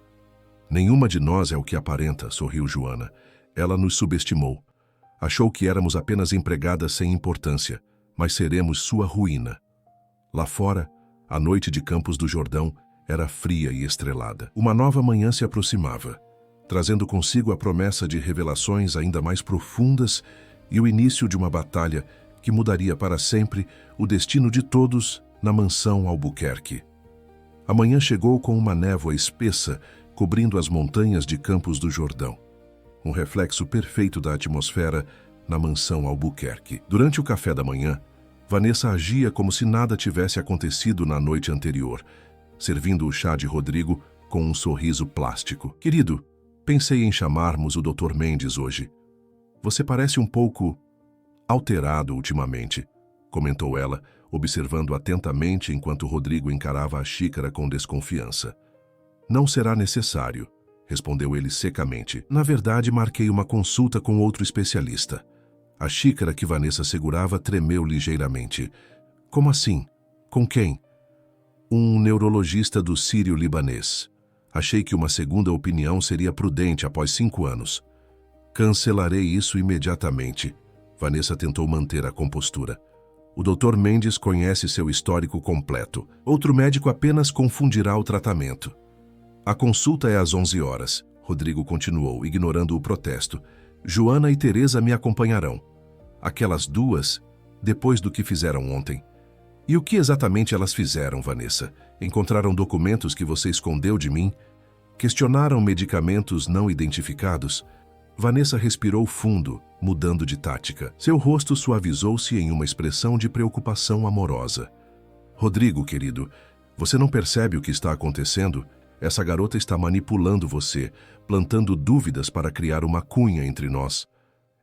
Nenhuma de nós é o que aparenta, sorriu Joana. Ela nos subestimou. Achou que éramos apenas empregadas sem importância, mas seremos sua ruína. Lá fora, a noite de Campos do Jordão era fria e estrelada. Uma nova manhã se aproximava, trazendo consigo a promessa de revelações ainda mais profundas e o início de uma batalha que mudaria para sempre o destino de todos na mansão Albuquerque. A manhã chegou com uma névoa espessa cobrindo as montanhas de Campos do Jordão. Um reflexo perfeito da atmosfera na mansão Albuquerque. Durante o café da manhã, Vanessa agia como se nada tivesse acontecido na noite anterior, servindo o chá de Rodrigo com um sorriso plástico. Querido, pensei em chamarmos o Dr. Mendes hoje. Você parece um pouco alterado ultimamente, comentou ela, observando atentamente enquanto Rodrigo encarava a xícara com desconfiança. Não será necessário, respondeu ele secamente. Na verdade, marquei uma consulta com outro especialista. A xícara que Vanessa segurava tremeu ligeiramente. Como assim? Com quem? Um neurologista do Sírio-Libanês. Achei que uma segunda opinião seria prudente após 5 anos. Cancelarei isso imediatamente. Vanessa tentou manter a compostura. O Dr. Mendes conhece seu histórico completo. Outro médico apenas confundirá o tratamento. A consulta é às 11 horas. Rodrigo continuou, ignorando o protesto. Joana e Teresa me acompanharão. Aquelas duas, depois do que fizeram ontem. E o que exatamente elas fizeram, Vanessa? Encontraram documentos que você escondeu de mim? Questionaram medicamentos não identificados? Vanessa respirou fundo, mudando de tática. Seu rosto suavizou-se em uma expressão de preocupação amorosa. Rodrigo, querido, você não percebe o que está acontecendo? Essa garota está manipulando você, plantando dúvidas para criar uma cunha entre nós.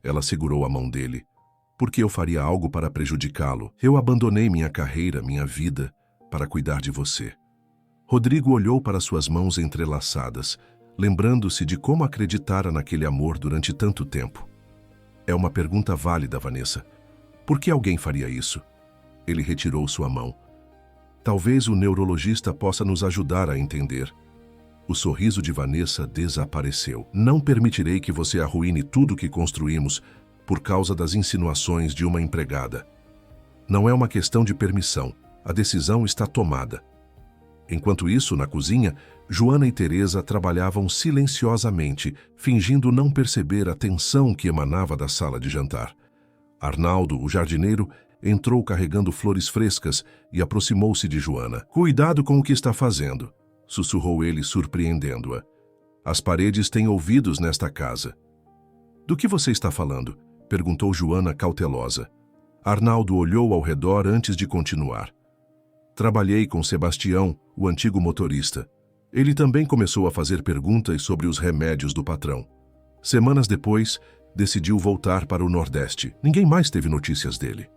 Ela segurou a mão dele. Por que eu faria algo para prejudicá-lo? Eu abandonei minha carreira, minha vida, para cuidar de você. Rodrigo olhou para suas mãos entrelaçadas, lembrando-se de como acreditara naquele amor durante tanto tempo. É uma pergunta válida, Vanessa. Por que alguém faria isso? Ele retirou sua mão. Talvez o neurologista possa nos ajudar a entender. O sorriso de Vanessa desapareceu. Não permitirei que você arruine tudo que construímos por causa das insinuações de uma empregada. Não é uma questão de permissão. A decisão está tomada. Enquanto isso, na cozinha, Joana e Teresa trabalhavam silenciosamente, fingindo não perceber a tensão que emanava da sala de jantar. Arnaldo, o jardineiro, entrou carregando flores frescas e aproximou-se de Joana. Cuidado com o que está fazendo, sussurrou ele, surpreendendo-a. As paredes têm ouvidos nesta casa. Do que você está falando? Perguntou Joana cautelosa. Arnaldo olhou ao redor antes de continuar. Trabalhei com Sebastião, o antigo motorista. Ele também começou a fazer perguntas sobre os remédios do patrão. Semanas depois, decidiu voltar para o Nordeste. Ninguém mais teve notícias dele.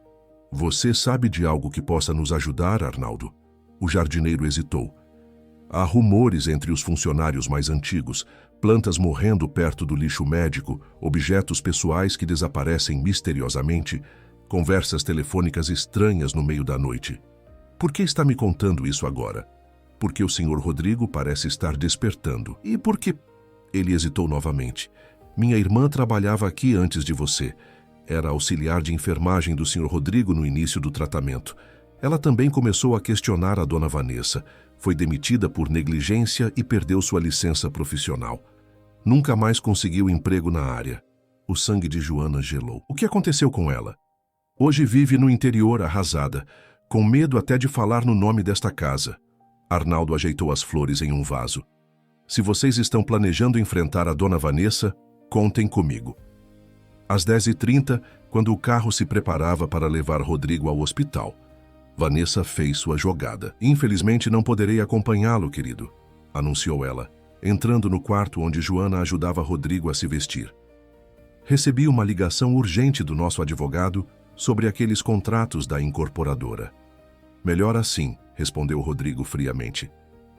Você sabe de algo que possa nos ajudar, Arnaldo? O jardineiro hesitou. Há rumores entre os funcionários mais antigos, plantas morrendo perto do lixo médico, objetos pessoais que desaparecem misteriosamente, conversas telefônicas estranhas no meio da noite. Por que está me contando isso agora? Porque o Sr. Rodrigo parece estar despertando. E por que... Ele hesitou novamente. Minha irmã trabalhava aqui antes de você. Era auxiliar de enfermagem do Sr. Rodrigo no início do tratamento. Ela também começou a questionar a dona Vanessa. Foi demitida por negligência e perdeu sua licença profissional. Nunca mais conseguiu emprego na área. O sangue de Joana gelou. O que aconteceu com ela? Hoje vive no interior arrasada, com medo até de falar no nome desta casa. Arnaldo ajeitou as flores em um vaso. Se vocês estão planejando enfrentar a dona Vanessa, contem comigo. Às 10h30, quando o carro se preparava para levar Rodrigo ao hospital, Vanessa fez sua jogada. Infelizmente não poderei acompanhá-lo, querido, anunciou ela, entrando no quarto onde Joana ajudava Rodrigo a se vestir. Recebi uma ligação urgente do nosso advogado sobre aqueles contratos da incorporadora. Melhor assim, respondeu Rodrigo friamente.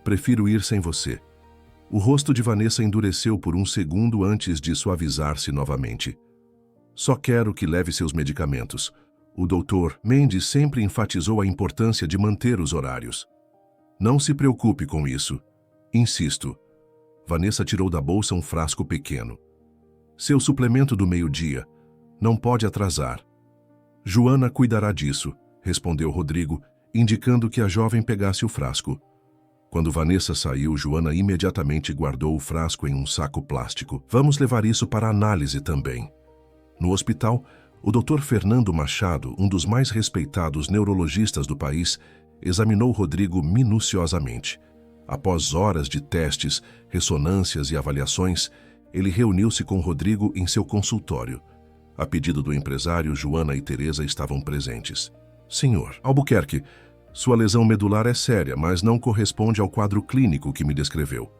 Prefiro ir sem você. O rosto de Vanessa endureceu por um segundo antes de suavizar-se novamente. Só quero que leve seus medicamentos. O Dr. Mendes sempre enfatizou a importância de manter os horários. Não se preocupe com isso. Insisto. Vanessa tirou da bolsa um frasco pequeno. Seu suplemento do meio-dia. Não pode atrasar. Joana cuidará disso, respondeu Rodrigo, indicando que a jovem pegasse o frasco. Quando Vanessa saiu, Joana imediatamente guardou o frasco em um saco plástico. Vamos levar isso para análise também. No hospital, o Dr. Fernando Machado, um dos mais respeitados neurologistas do país, examinou Rodrigo minuciosamente. Após horas de testes, ressonâncias e avaliações, ele reuniu-se com Rodrigo em seu consultório. A pedido do empresário, Joana e Teresa estavam presentes. Senhor Albuquerque, sua lesão medular é séria, mas não corresponde ao quadro clínico que me descreveu,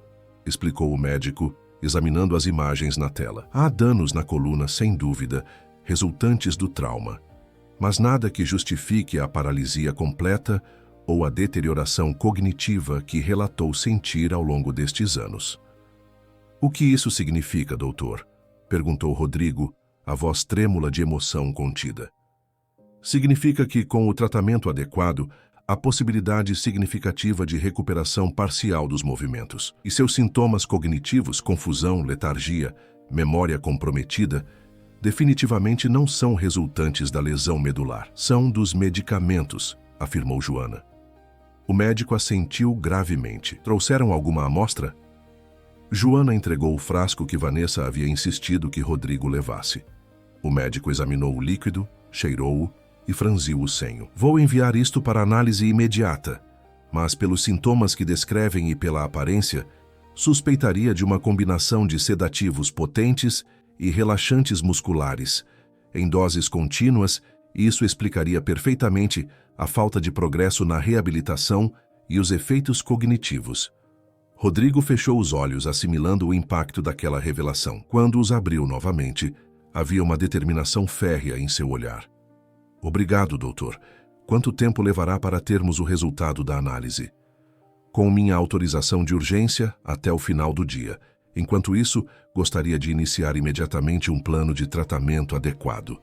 explicou o médico, examinando as imagens na tela. Há danos na coluna, sem dúvida, resultantes do trauma, mas nada que justifique a paralisia completa ou a deterioração cognitiva que relatou sentir ao longo destes anos. O que isso significa, doutor? Perguntou Rodrigo, a voz trêmula de emoção contida. Significa que, com o tratamento adequado, a possibilidade significativa de recuperação parcial dos movimentos. E seus sintomas cognitivos, confusão, letargia, memória comprometida, definitivamente não são resultantes da lesão medular. São dos medicamentos, afirmou Joana. O médico assentiu gravemente. Trouxeram alguma amostra? Joana entregou o frasco que Vanessa havia insistido que Rodrigo levasse. O médico examinou o líquido, cheirou-o e franziu o senho. Vou enviar isto para análise imediata, mas pelos sintomas que descrevem e pela aparência, suspeitaria de uma combinação de sedativos potentes e relaxantes musculares, em doses contínuas, e isso explicaria perfeitamente a falta de progresso na reabilitação e os efeitos cognitivos. Rodrigo fechou os olhos, assimilando o impacto daquela revelação. Quando os abriu novamente, havia uma determinação férrea em seu olhar. Obrigado, doutor. Quanto tempo levará para termos o resultado da análise? Com minha autorização de urgência, até o final do dia. Enquanto isso, gostaria de iniciar imediatamente um plano de tratamento adequado.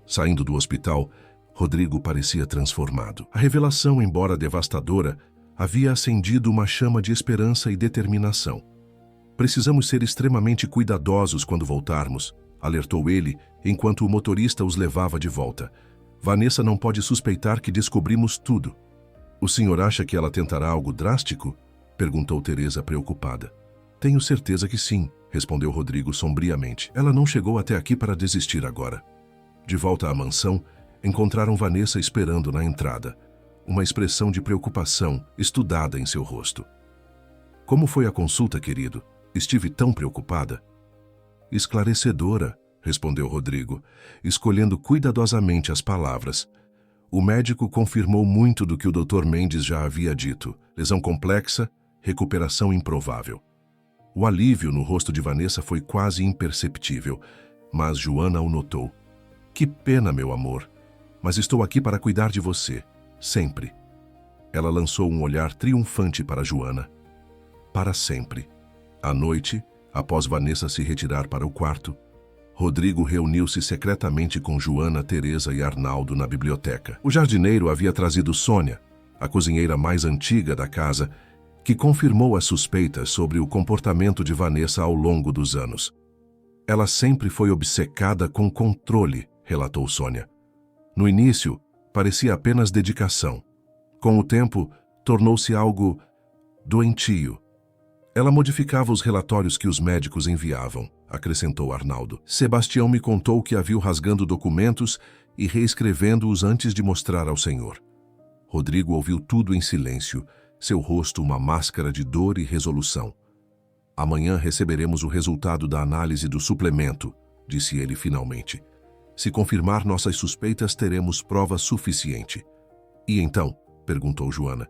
Saindo do hospital, Rodrigo parecia transformado. A revelação, embora devastadora, havia acendido uma chama de esperança e determinação. Precisamos ser extremamente cuidadosos quando voltarmos, alertou ele, enquanto o motorista os levava de volta. Vanessa não pode suspeitar que descobrimos tudo. O senhor acha que ela tentará algo drástico? Perguntou Teresa preocupada. Tenho certeza que sim, respondeu Rodrigo sombriamente. Ela não chegou até aqui para desistir agora. De volta à mansão, encontraram Vanessa esperando na entrada, uma expressão de preocupação estudada em seu rosto. Como foi a consulta, querido? Estive tão preocupada. Esclarecedora, respondeu Rodrigo, escolhendo cuidadosamente as palavras. O médico confirmou muito do que o Dr. Mendes já havia dito. Lesão complexa, recuperação improvável. O alívio no rosto de Vanessa foi quase imperceptível, mas Joana o notou. Que pena, meu amor, mas estou aqui para cuidar de você, sempre. Ela lançou um olhar triunfante para Joana. Para sempre. À noite, após Vanessa se retirar para o quarto, Rodrigo reuniu-se secretamente com Joana, Teresa e Arnaldo na biblioteca. O jardineiro havia trazido Sônia, a cozinheira mais antiga da casa, que confirmou as suspeitas sobre o comportamento de Vanessa ao longo dos anos. Ela sempre foi obcecada com controle, relatou Sônia. No início, parecia apenas dedicação. Com o tempo, tornou-se algo doentio. Ela modificava os relatórios que os médicos enviavam, acrescentou Arnaldo. Sebastião me contou que a viu rasgando documentos e reescrevendo-os antes de mostrar ao senhor. Rodrigo ouviu tudo em silêncio, seu rosto uma máscara de dor e resolução. Amanhã receberemos o resultado da análise do suplemento, disse ele finalmente. Se confirmar nossas suspeitas, teremos prova suficiente. E então? Perguntou Joana.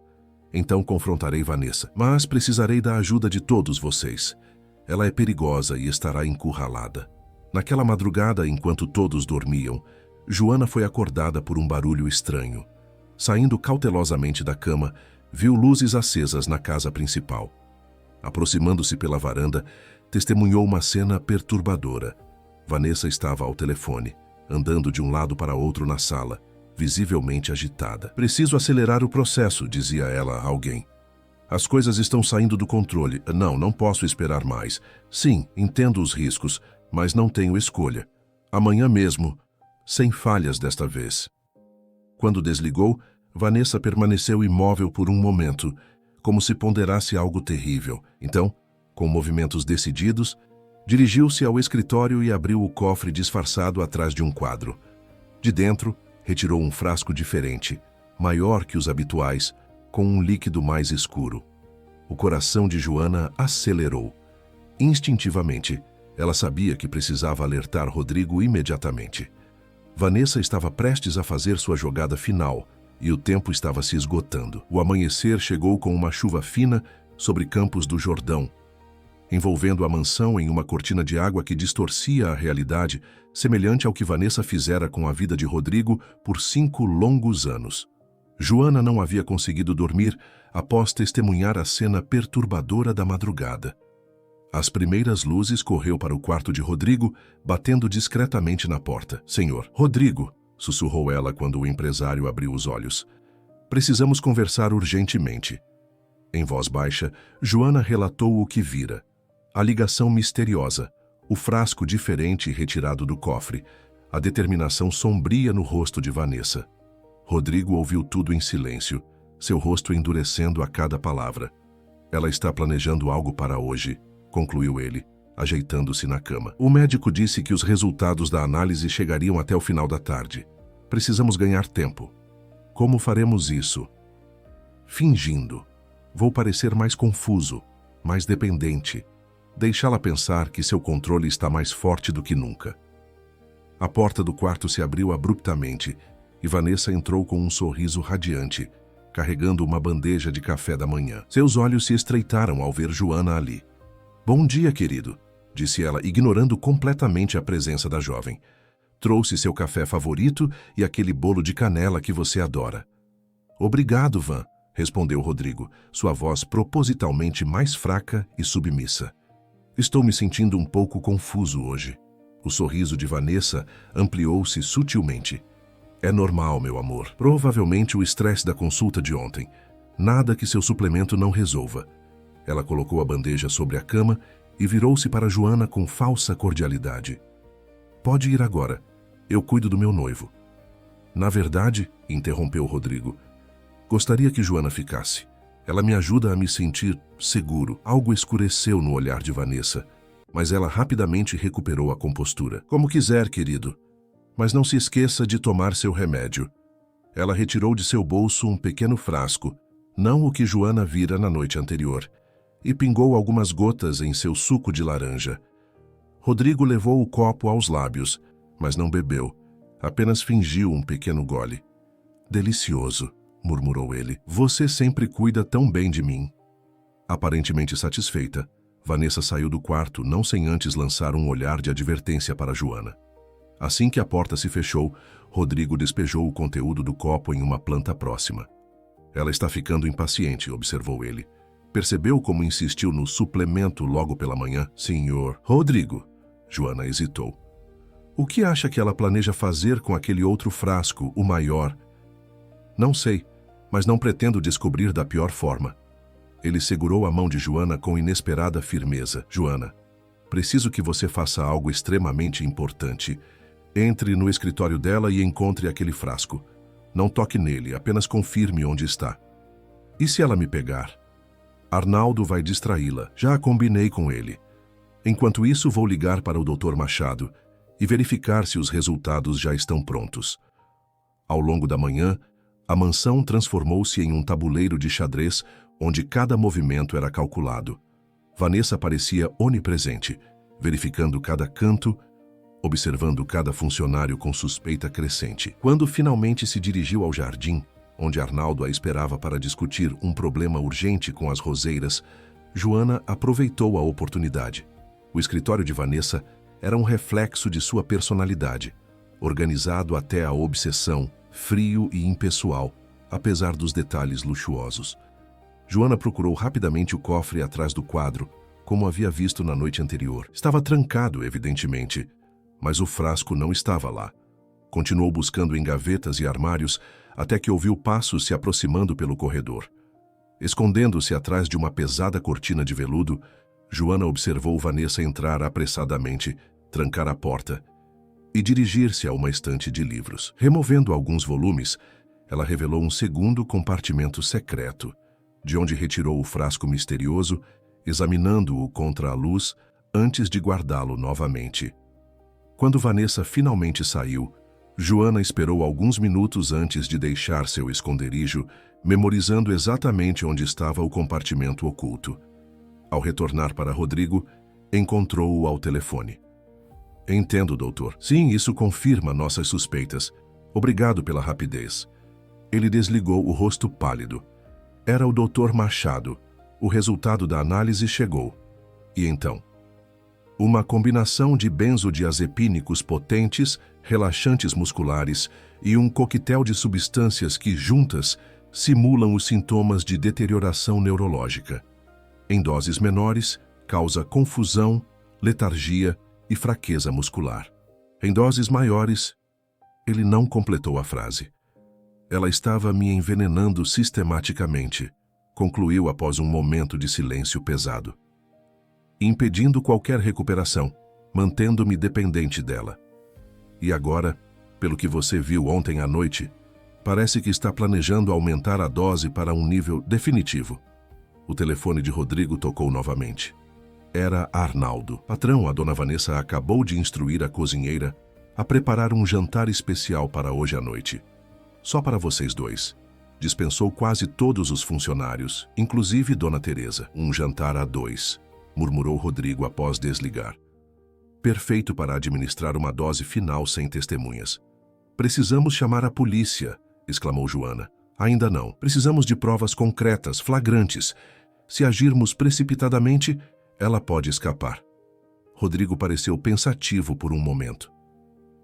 Então confrontarei Vanessa, mas precisarei da ajuda de todos vocês. Ela é perigosa e estará encurralada. Naquela madrugada, enquanto todos dormiam, Joana foi acordada por um barulho estranho. Saindo cautelosamente da cama, viu luzes acesas na casa principal. Aproximando-se pela varanda, testemunhou uma cena perturbadora. Vanessa estava ao telefone, andando de um lado para outro na sala, visivelmente agitada. Preciso acelerar o processo, dizia ela a alguém. As coisas estão saindo do controle. Não posso esperar mais. Sim, entendo os riscos, mas não tenho escolha. Amanhã mesmo, sem falhas desta vez. Quando desligou, Vanessa permaneceu imóvel por um momento, como se ponderasse algo terrível. Então, com movimentos decididos, dirigiu-se ao escritório e abriu o cofre disfarçado atrás de um quadro. De dentro, retirou um frasco diferente, maior que os habituais, com um líquido mais escuro. O coração de Joana acelerou. Instintivamente, ela sabia que precisava alertar Rodrigo imediatamente. Vanessa estava prestes a fazer sua jogada final e o tempo estava se esgotando. O amanhecer chegou com uma chuva fina sobre campos do Jordão, envolvendo a mansão em uma cortina de água que distorcia a realidade, semelhante ao que Vanessa fizera com a vida de Rodrigo por 5 longos anos. Joana não havia conseguido dormir após testemunhar a cena perturbadora da madrugada. Às primeiras luzes, correu para o quarto de Rodrigo, batendo discretamente na porta. Senhor, Rodrigo, sussurrou ela quando o empresário abriu os olhos. Precisamos conversar urgentemente. Em voz baixa, Joana relatou o que vira. A ligação misteriosa, o frasco diferente retirado do cofre, a determinação sombria no rosto de Vanessa. Rodrigo ouviu tudo em silêncio, seu rosto endurecendo a cada palavra. Ela está planejando algo para hoje, concluiu ele, ajeitando-se na cama. O médico disse que os resultados da análise chegariam até o final da tarde. Precisamos ganhar tempo. Como faremos isso? Fingindo. Vou parecer mais confuso, mais dependente. Deixá-la pensar que seu controle está mais forte do que nunca. A porta do quarto se abriu abruptamente e Vanessa entrou com um sorriso radiante, carregando uma bandeja de café da manhã. Seus olhos se estreitaram ao ver Joana ali. "Bom dia, querido", disse ela, ignorando completamente a presença da jovem. "Trouxe seu café favorito e aquele bolo de canela que você adora." "Obrigado, Van", respondeu Rodrigo, sua voz propositalmente mais fraca e submissa. "Estou me sentindo um pouco confuso hoje." O sorriso de Vanessa ampliou-se sutilmente. "É normal, meu amor. Provavelmente o estresse da consulta de ontem. Nada que seu suplemento não resolva." Ela colocou a bandeja sobre a cama e virou-se para Joana com falsa cordialidade. "Pode ir agora. Eu cuido do meu noivo." "Na verdade", interrompeu Rodrigo, "gostaria que Joana ficasse. Ela me ajuda a me sentir seguro." Algo escureceu no olhar de Vanessa, mas ela rapidamente recuperou a compostura. "Como quiser, querido. Mas não se esqueça de tomar seu remédio." Ela retirou de seu bolso um pequeno frasco, não o que Joana vira na noite anterior, e pingou algumas gotas em seu suco de laranja. Rodrigo levou o copo aos lábios, mas não bebeu, apenas fingiu um pequeno gole. "Delicioso", murmurou ele. "Você sempre cuida tão bem de mim." Aparentemente satisfeita, Vanessa saiu do quarto, não sem antes lançar um olhar de advertência para Joana. Assim que a porta se fechou, Rodrigo despejou o conteúdo do copo em uma planta próxima. "Ela está ficando impaciente", observou ele. "Percebeu como insistiu no suplemento logo pela manhã?" "Senhor Rodrigo", Joana hesitou. "O que acha que ela planeja fazer com aquele outro frasco, o maior?" "Não sei, mas não pretendo descobrir da pior forma." Ele segurou a mão de Joana com inesperada firmeza. "Joana, preciso que você faça algo extremamente importante. Entre no escritório dela e encontre aquele frasco. Não toque nele, apenas confirme onde está." "E se ela me pegar?" "Arnaldo vai distraí-la. Já combinei com ele. Enquanto isso, vou ligar para o Dr. Machado e verificar se os resultados já estão prontos." Ao longo da manhã, a mansão transformou-se em um tabuleiro de xadrez onde cada movimento era calculado. Vanessa parecia onipresente, verificando cada canto, observando cada funcionário com suspeita crescente. Quando finalmente se dirigiu ao jardim, onde Arnaldo a esperava para discutir um problema urgente com as roseiras, Joana aproveitou a oportunidade. O escritório de Vanessa era um reflexo de sua personalidade, organizado até a obsessão, frio e impessoal, apesar dos detalhes luxuosos. Joana procurou rapidamente o cofre atrás do quadro, como havia visto na noite anterior. Estava trancado, evidentemente, mas o frasco não estava lá. Continuou buscando em gavetas e armários até que ouviu passos se aproximando pelo corredor. Escondendo-se atrás de uma pesada cortina de veludo, Joana observou Vanessa entrar apressadamente, trancar a porta e dirigir-se a uma estante de livros. Removendo alguns volumes, ela revelou um segundo compartimento secreto, de onde retirou o frasco misterioso, examinando-o contra a luz antes de guardá-lo novamente. Quando Vanessa finalmente saiu, Joana esperou alguns minutos antes de deixar seu esconderijo, memorizando exatamente onde estava o compartimento oculto. Ao retornar para Rodrigo, encontrou-o ao telefone. "Entendo, doutor. Sim, isso confirma nossas suspeitas. Obrigado pela rapidez." Ele desligou, o rosto pálido. Era o Dr. Machado. O resultado da análise chegou. E então? Uma combinação de benzodiazepínicos potentes, relaxantes musculares e um coquetel de substâncias que, juntas, simulam os sintomas de deterioração neurológica. Em doses menores, causa confusão, letargia e fraqueza muscular. Em doses maiores, ele não completou a frase. Ela estava me envenenando sistematicamente, concluiu após um momento de silêncio pesado, impedindo qualquer recuperação, mantendo-me dependente dela. E agora, pelo que você viu ontem à noite, parece que está planejando aumentar a dose para um nível definitivo. O telefone de Rodrigo tocou novamente. Era Arnaldo. Patrão, a dona Vanessa acabou de instruir a cozinheira a preparar um jantar especial para hoje à noite. Só para vocês dois. Dispensou quase todos os funcionários, inclusive Dona Teresa. Um jantar a dois, murmurou Rodrigo após desligar. Perfeito para administrar uma dose final sem testemunhas. Precisamos chamar a polícia, exclamou Joana. Ainda não. Precisamos de provas concretas, flagrantes. Se agirmos precipitadamente, ela pode escapar. Rodrigo pareceu pensativo por um momento.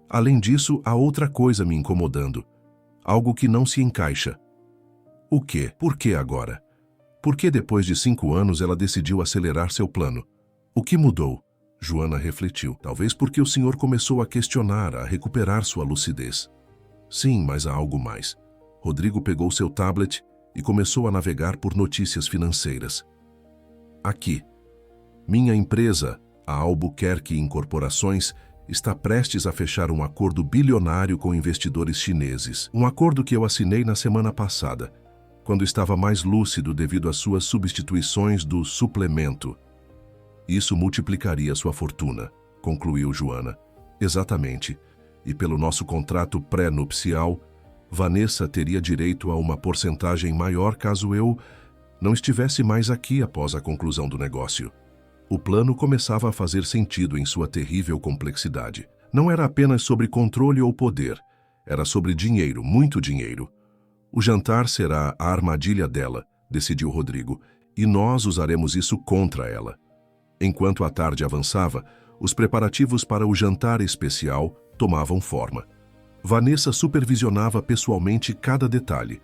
Além disso, há outra coisa me incomodando. Algo que não se encaixa. O quê? Por que agora? Por que depois de 5 anos ela decidiu acelerar seu plano? O que mudou? Joana refletiu. Talvez porque o senhor começou a questionar, a recuperar sua lucidez. Sim, mas há algo mais. Rodrigo pegou seu tablet e começou a navegar por notícias financeiras. Aqui. Minha empresa, a Albuquerque Incorporações, está prestes a fechar um acordo bilionário com investidores chineses. Um acordo que eu assinei na semana passada, quando estava mais lúcido devido às suas substituições do suplemento. Isso multiplicaria sua fortuna, concluiu Joana. Exatamente. E pelo nosso contrato pré-nupcial, Vanessa teria direito a uma porcentagem maior caso eu não estivesse mais aqui após a conclusão do negócio. O plano começava a fazer sentido em sua terrível complexidade. Não era apenas sobre controle ou poder, era sobre dinheiro, muito dinheiro. O jantar será a armadilha dela, decidiu Rodrigo, e nós usaremos isso contra ela. Enquanto a tarde avançava, os preparativos para o jantar especial tomavam forma. Vanessa supervisionava pessoalmente cada detalhe.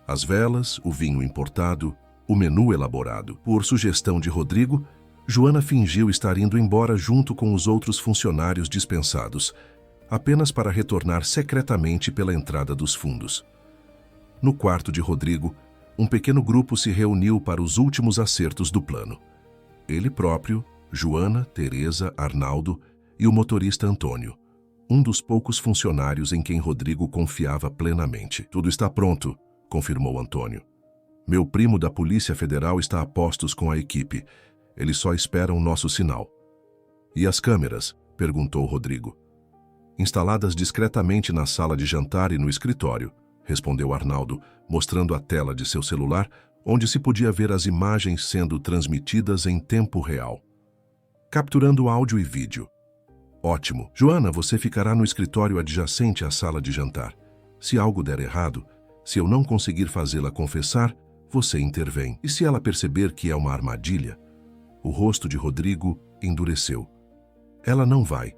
As velas, o vinho importado, o menu elaborado. Por sugestão de Rodrigo, Joana fingiu estar indo embora junto com os outros funcionários dispensados, apenas para retornar secretamente pela entrada dos fundos. No quarto de Rodrigo, um pequeno grupo se reuniu para os últimos acertos do plano. Ele próprio, Joana, Teresa, Arnaldo e o motorista Antônio, um dos poucos funcionários em quem Rodrigo confiava plenamente. Tudo está pronto, confirmou Antônio. Meu primo da Polícia Federal está a postos com a equipe. Eles só esperam nosso sinal. E as câmeras? Perguntou Rodrigo. Instaladas discretamente na sala de jantar e no escritório, respondeu Arnaldo, mostrando a tela de seu celular, onde se podia ver as imagens sendo transmitidas em tempo real. Capturando áudio e vídeo. Ótimo. Joana, você ficará no escritório adjacente à sala de jantar. Se algo der errado, se eu não conseguir fazê-la confessar, você intervém. E se ela perceber que é uma armadilha? O rosto de Rodrigo endureceu. Ela não vai.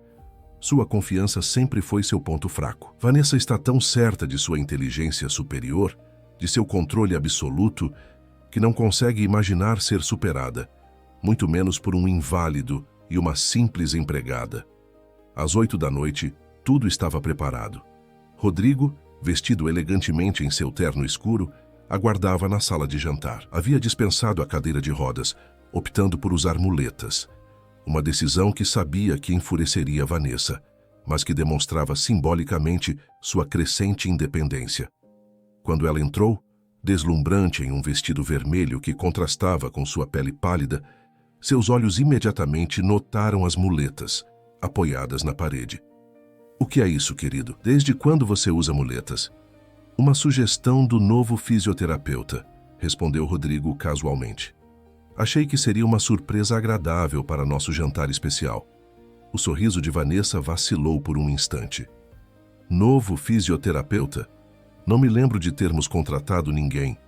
Sua confiança sempre foi seu ponto fraco. Vanessa está tão certa de sua inteligência superior, de seu controle absoluto, que não consegue imaginar ser superada, muito menos por um inválido e uma simples empregada. Às 8 da noite, tudo estava preparado. Rodrigo, vestido elegantemente em seu terno escuro, aguardava na sala de jantar. Havia dispensado a cadeira de rodas, optando por usar muletas. Uma decisão que sabia que enfureceria Vanessa, mas que demonstrava simbolicamente sua crescente independência. Quando ela entrou, deslumbrante em um vestido vermelho que contrastava com sua pele pálida, seus olhos imediatamente notaram as muletas, apoiadas na parede. O que é isso, querido? Desde quando você usa muletas? Uma sugestão do novo fisioterapeuta, respondeu Rodrigo casualmente. Achei que seria uma surpresa agradável para nosso jantar especial. O sorriso de Vanessa vacilou por um instante. Novo fisioterapeuta? Não me lembro de termos contratado ninguém.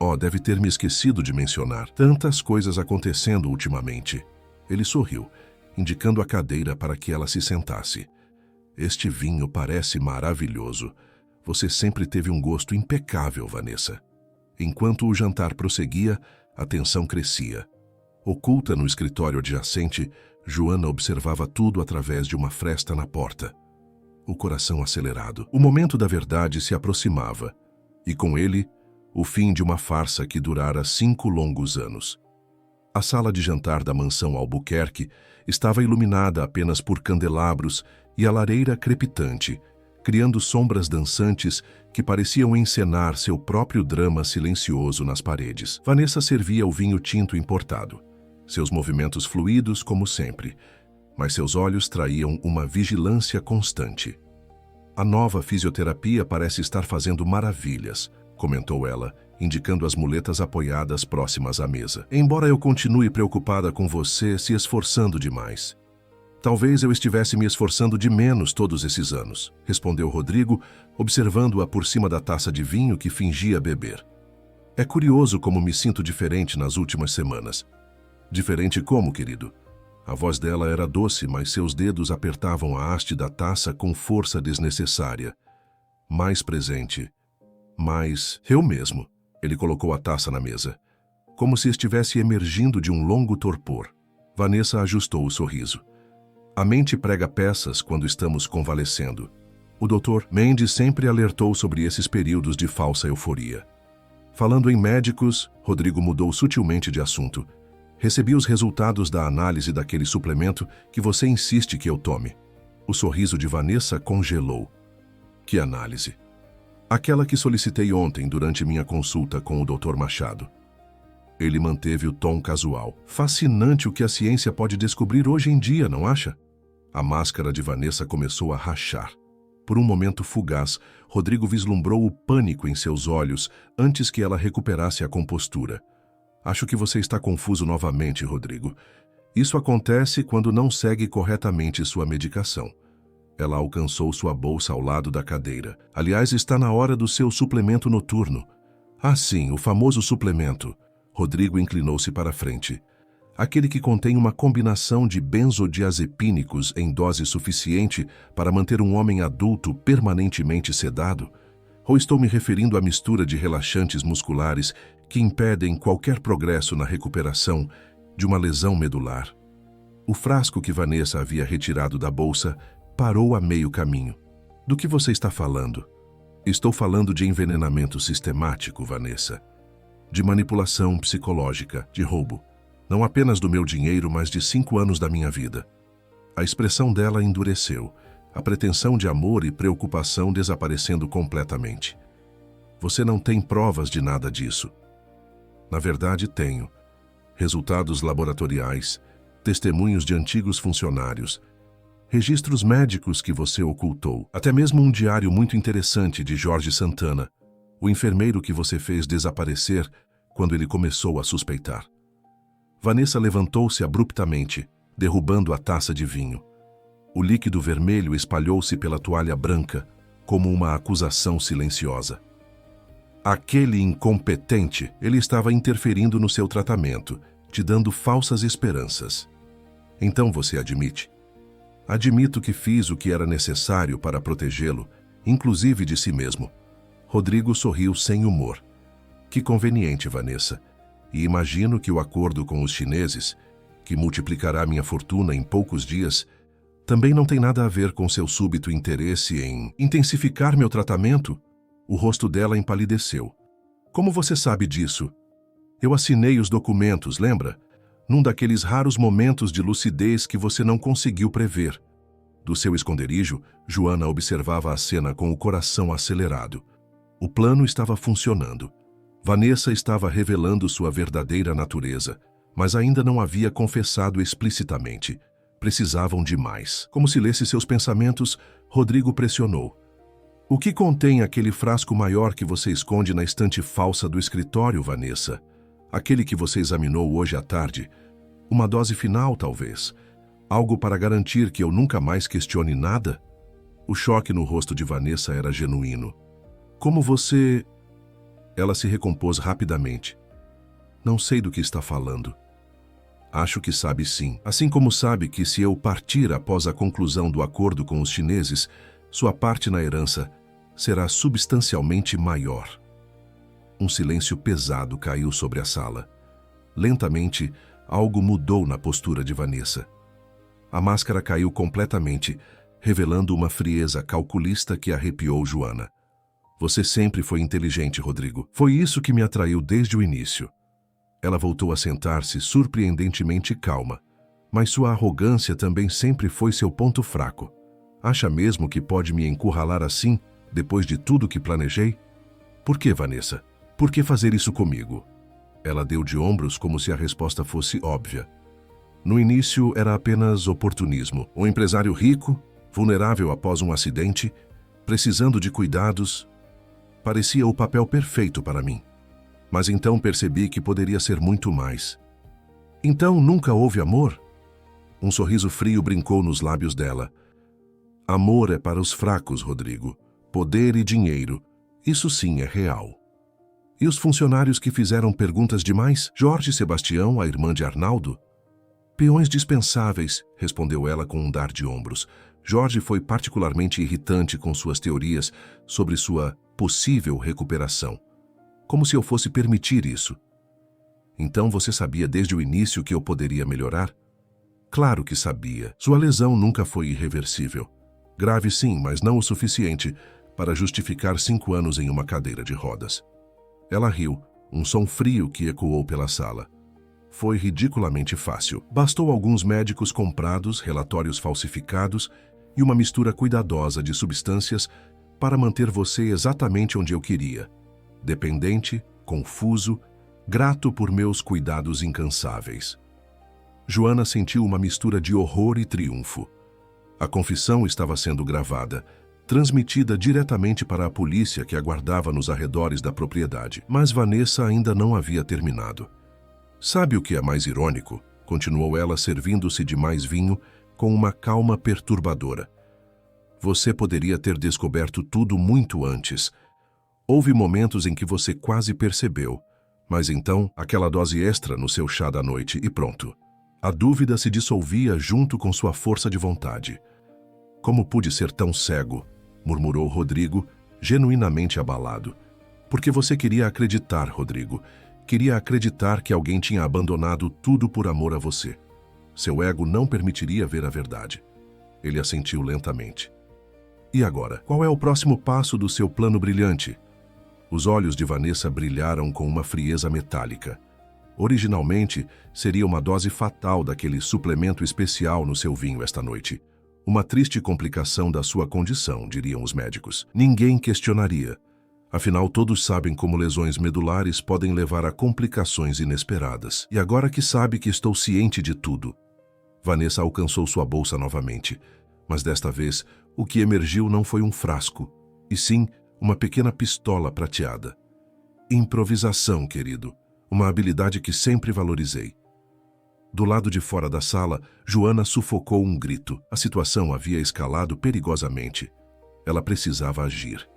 Oh, deve ter me esquecido de mencionar. Tantas coisas acontecendo ultimamente. Ele sorriu, indicando a cadeira para que ela se sentasse. Este vinho parece maravilhoso. Você sempre teve um gosto impecável, Vanessa. Enquanto o jantar prosseguia, a tensão crescia. Oculta no escritório adjacente, Joana observava tudo através de uma fresta na porta. O coração acelerado. O momento da verdade se aproximava. E com ele, o fim de uma farsa que durara 5 longos anos. A sala de jantar da mansão Albuquerque estava iluminada apenas por candelabros e a lareira crepitante, criando sombras dançantes que pareciam encenar seu próprio drama silencioso nas paredes. Vanessa servia o vinho tinto importado, seus movimentos fluidos como sempre, mas seus olhos traíam uma vigilância constante. A nova fisioterapia parece estar fazendo maravilhas, comentou ela, indicando as muletas apoiadas próximas à mesa. Embora eu continue preocupada com você se esforçando demais. Talvez eu estivesse me esforçando de menos todos esses anos, respondeu Rodrigo, observando-a por cima da taça de vinho que fingia beber. É curioso como me sinto diferente nas últimas semanas. Diferente como, querido? A voz dela era doce, mas seus dedos apertavam a haste da taça com força desnecessária. Mais presente. Mais eu mesmo. Ele colocou a taça na mesa, como se estivesse emergindo de um longo torpor. Vanessa ajustou o sorriso. A mente prega peças quando estamos convalescendo. O Dr. Mendes sempre alertou sobre esses períodos de falsa euforia. Falando em médicos, Rodrigo mudou sutilmente de assunto. Recebi os resultados da análise daquele suplemento que você insiste que eu tome. O sorriso de Vanessa congelou. Que análise? Aquela que solicitei ontem durante minha consulta com o Dr. Machado. Ele manteve o tom casual. Fascinante o que a ciência pode descobrir hoje em dia, não acha? A máscara de Vanessa começou a rachar. Por um momento fugaz, Rodrigo vislumbrou o pânico em seus olhos antes que ela recuperasse a compostura. Acho que você está confuso novamente, Rodrigo. Isso acontece quando não segue corretamente sua medicação. Ela alcançou sua bolsa ao lado da cadeira. Aliás, está na hora do seu suplemento noturno. Ah, sim, o famoso suplemento. Rodrigo inclinou-se para a frente. Aquele que contém uma combinação de benzodiazepínicos em dose suficiente para manter um homem adulto permanentemente sedado? Ou estou me referindo à mistura de relaxantes musculares que impedem qualquer progresso na recuperação de uma lesão medular? O frasco que Vanessa havia retirado da bolsa parou a meio caminho. Do que você está falando? Estou falando de envenenamento sistemático, Vanessa. De manipulação psicológica, de roubo. Não apenas do meu dinheiro, mas de 5 anos da minha vida. A expressão dela endureceu, a pretensão de amor e preocupação desaparecendo completamente. Você não tem provas de nada disso. Na verdade, tenho. Resultados laboratoriais, testemunhos de antigos funcionários, registros médicos que você ocultou, até mesmo um diário muito interessante de Jorge Santana, o enfermeiro que você fez desaparecer quando ele começou a suspeitar. Vanessa levantou-se abruptamente, derrubando a taça de vinho. O líquido vermelho espalhou-se pela toalha branca, como uma acusação silenciosa. Aquele incompetente, ele estava interferindo no seu tratamento, te dando falsas esperanças. Então você admite? Admito que fiz o que era necessário para protegê-lo, inclusive de si mesmo. Rodrigo sorriu sem humor. Que conveniente, Vanessa. E imagino que o acordo com os chineses, que multiplicará minha fortuna em poucos dias, também não tem nada a ver com seu súbito interesse em intensificar meu tratamento? O rosto dela empalideceu. Como você sabe disso? Eu assinei os documentos, lembra? Num daqueles raros momentos de lucidez que você não conseguiu prever. Do seu esconderijo, Joana observava a cena com o coração acelerado. O plano estava funcionando. Vanessa estava revelando sua verdadeira natureza, mas ainda não havia confessado explicitamente. Precisavam de mais. Como se lesse seus pensamentos, Rodrigo pressionou. O que contém aquele frasco maior que você esconde na estante falsa do escritório, Vanessa? Aquele que você examinou hoje à tarde? Uma dose final, talvez? Algo para garantir que eu nunca mais questione nada? O choque no rosto de Vanessa era genuíno. Como você... Ela se recompôs rapidamente. Não sei do que está falando. Acho que sabe sim. Assim como sabe que se eu partir após a conclusão do acordo com os chineses, sua parte na herança será substancialmente maior. Um silêncio pesado caiu sobre a sala. Lentamente, algo mudou na postura de Vanessa. A máscara caiu completamente, revelando uma frieza calculista que arrepiou Joana. Você sempre foi inteligente, Rodrigo. Foi isso que me atraiu desde o início. Ela voltou a sentar-se, surpreendentemente calma. Mas sua arrogância também sempre foi seu ponto fraco. Acha mesmo que pode me encurralar assim, depois de tudo que planejei? Por que, Vanessa? Por que fazer isso comigo? Ela deu de ombros como se a resposta fosse óbvia. No início era apenas oportunismo. Um empresário rico, vulnerável após um acidente, precisando de cuidados, parecia o papel perfeito para mim. Mas então percebi que poderia ser muito mais. Então nunca houve amor? Um sorriso frio brincou nos lábios dela. Amor é para os fracos, Rodrigo. Poder e dinheiro. Isso sim é real. E os funcionários que fizeram perguntas demais? Jorge e Sebastião, a irmã de Arnaldo? Peões dispensáveis, respondeu ela com um dar de ombros. Jorge foi particularmente irritante com suas teorias sobre sua possível recuperação. Como se eu fosse permitir isso. Então você sabia desde o início que eu poderia melhorar? Claro que sabia. Sua lesão nunca foi irreversível. Grave sim, mas não o suficiente para justificar 5 anos em uma cadeira de rodas. Ela riu, um som frio que ecoou pela sala. Foi ridiculamente fácil. Bastou alguns médicos comprados, relatórios falsificados e uma mistura cuidadosa de substâncias para manter você exatamente onde eu queria. Dependente, confuso, grato por meus cuidados incansáveis. Joana sentiu uma mistura de horror e triunfo. A confissão estava sendo gravada, transmitida diretamente para a polícia que aguardava nos arredores da propriedade. Mas Vanessa ainda não havia terminado. Sabe o que é mais irônico? Continuou ela, servindo-se de mais vinho com uma calma perturbadora. Você poderia ter descoberto tudo muito antes. Houve momentos em que você quase percebeu, mas então aquela dose extra no seu chá da noite e pronto. A dúvida se dissolvia junto com sua força de vontade. Como pude ser tão cego? Murmurou Rodrigo, genuinamente abalado. Porque você queria acreditar, Rodrigo. Queria acreditar que alguém tinha abandonado tudo por amor a você. Seu ego não permitiria ver a verdade. Ele assentiu lentamente. E agora? Qual é o próximo passo do seu plano brilhante? Os olhos de Vanessa brilharam com uma frieza metálica. Originalmente, seria uma dose fatal daquele suplemento especial no seu vinho esta noite. Uma triste complicação da sua condição, diriam os médicos. Ninguém questionaria. Afinal, todos sabem como lesões medulares podem levar a complicações inesperadas. E agora que sabe que estou ciente de tudo. Vanessa alcançou sua bolsa novamente. Mas desta vez, o que emergiu não foi um frasco, e sim uma pequena pistola prateada. Improvisação, querido. Uma habilidade que sempre valorizei. Do lado de fora da sala, Joana sufocou um grito. A situação havia escalado perigosamente. Ela precisava agir.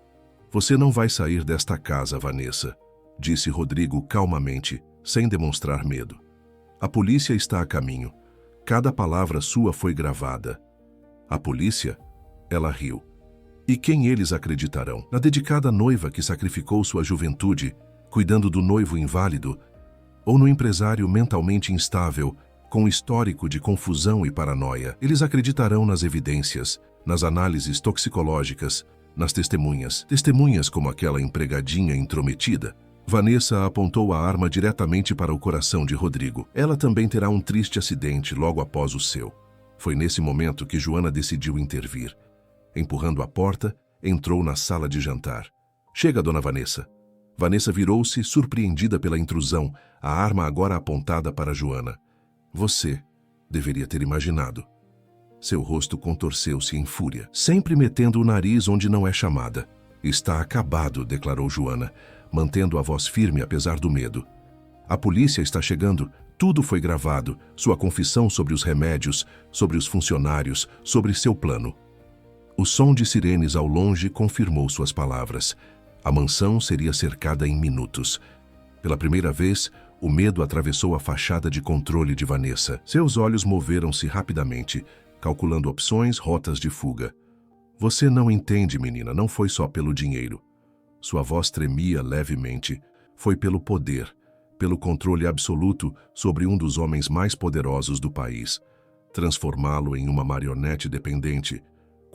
Você não vai sair desta casa, Vanessa, disse Rodrigo calmamente, sem demonstrar medo. A polícia está a caminho. Cada palavra sua foi gravada. A polícia? Ela riu. E quem eles acreditarão? Na dedicada noiva que sacrificou sua juventude, cuidando do noivo inválido, ou no empresário mentalmente instável, com histórico de confusão e paranoia? Eles acreditarão nas evidências, nas análises toxicológicas, nas testemunhas. Testemunhas como aquela empregadinha intrometida. Vanessa apontou a arma diretamente para o coração de Rodrigo. Ela também terá um triste acidente logo após o seu. Foi nesse momento que Joana decidiu intervir. Empurrando a porta, entrou na sala de jantar. Chega, dona Vanessa. Vanessa virou-se, surpreendida pela intrusão, a arma agora apontada para Joana. Você deveria ter imaginado. Seu rosto contorceu-se em fúria, sempre metendo o nariz onde não é chamada. Está acabado, declarou Joana, mantendo a voz firme apesar do medo. A polícia está chegando, tudo foi gravado, sua confissão sobre os remédios, sobre os funcionários, sobre seu plano. O som de sirenes ao longe confirmou suas palavras. A mansão seria cercada em minutos. Pela primeira vez, o medo atravessou a fachada de controle de Vanessa. Seus olhos moveram-se rapidamente, calculando opções, rotas de fuga. Você não entende, menina, não foi só pelo dinheiro. Sua voz tremia levemente. Foi pelo poder, pelo controle absoluto sobre um dos homens mais poderosos do país. Transformá-lo em uma marionete dependente,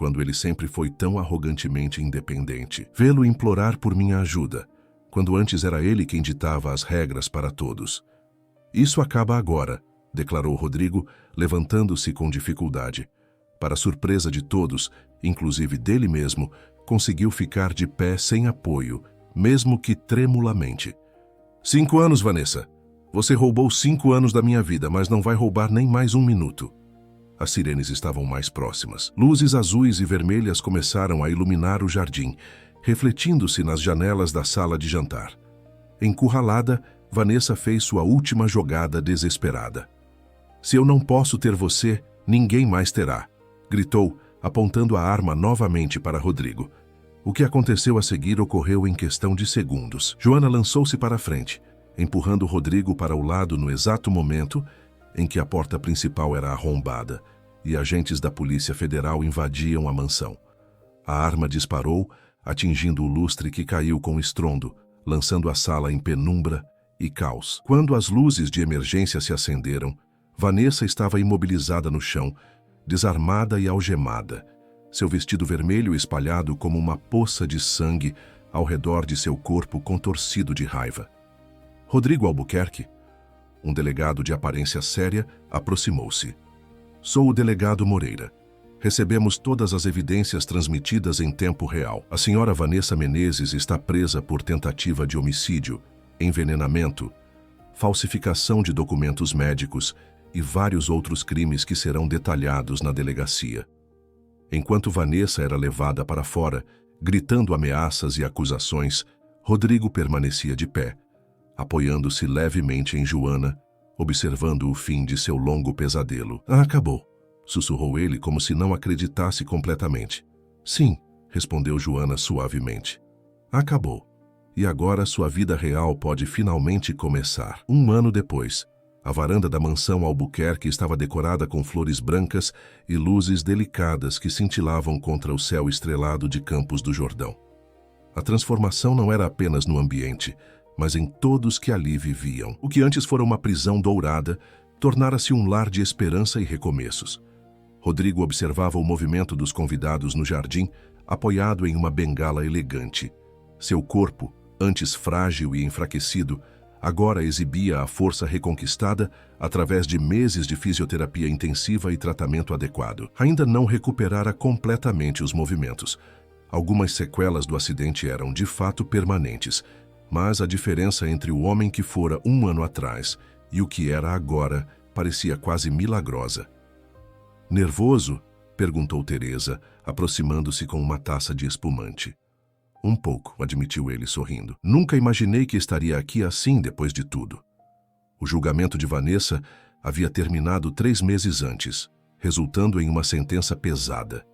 quando ele sempre foi tão arrogantemente independente. Vê-lo implorar por minha ajuda, quando antes era ele quem ditava as regras para todos. Isso acaba agora, declarou Rodrigo, levantando-se com dificuldade. Para surpresa de todos, inclusive dele mesmo, conseguiu ficar de pé sem apoio, mesmo que tremulamente. 5 anos, Vanessa. Você roubou 5 anos da minha vida, mas não vai roubar nem mais 1 minuto. As sirenes estavam mais próximas. Luzes azuis e vermelhas começaram a iluminar o jardim, refletindo-se nas janelas da sala de jantar. Encurralada, Vanessa fez sua última jogada desesperada. Se eu não posso ter você, ninguém mais terá, gritou, apontando a arma novamente para Rodrigo. O que aconteceu a seguir ocorreu em questão de segundos. Joana lançou-se para a frente, empurrando Rodrigo para o lado no exato momento em que a porta principal era arrombada e agentes da Polícia Federal invadiam a mansão. A arma disparou, atingindo o lustre que caiu com estrondo, lançando a sala em penumbra e caos. Quando as luzes de emergência se acenderam, Vanessa estava imobilizada no chão, desarmada e algemada, seu vestido vermelho espalhado como uma poça de sangue ao redor de seu corpo contorcido de raiva. Rodrigo Albuquerque, um delegado de aparência séria, aproximou-se. Sou o delegado Moreira. Recebemos todas as evidências transmitidas em tempo real. A senhora Vanessa Menezes está presa por tentativa de homicídio, envenenamento, falsificação de documentos médicos e vários outros crimes que serão detalhados na delegacia. Enquanto Vanessa era levada para fora, gritando ameaças e acusações, Rodrigo permanecia de pé, apoiando-se levemente em Joana, observando o fim de seu longo pesadelo. Acabou, sussurrou ele como se não acreditasse completamente. Sim, respondeu Joana suavemente. Acabou. E agora sua vida real pode finalmente começar. 1 ano depois, a varanda da mansão Albuquerque estava decorada com flores brancas e luzes delicadas que cintilavam contra o céu estrelado de Campos do Jordão. A transformação não era apenas no ambiente, mas em todos que ali viviam. O que antes fora uma prisão dourada, tornara-se um lar de esperança e recomeços. Rodrigo observava o movimento dos convidados no jardim, apoiado em uma bengala elegante. Seu corpo, antes frágil e enfraquecido, agora exibia a força reconquistada através de meses de fisioterapia intensiva e tratamento adequado. Ainda não recuperara completamente os movimentos. Algumas sequelas do acidente eram, de fato, permanentes, mas a diferença entre o homem que fora 1 ano atrás e o que era agora parecia quase milagrosa. Nervoso? Perguntou Teresa, aproximando-se com uma taça de espumante. Um pouco, admitiu ele sorrindo. Nunca imaginei que estaria aqui assim depois de tudo. O julgamento de Vanessa havia terminado 3 meses antes, resultando em uma sentença pesada.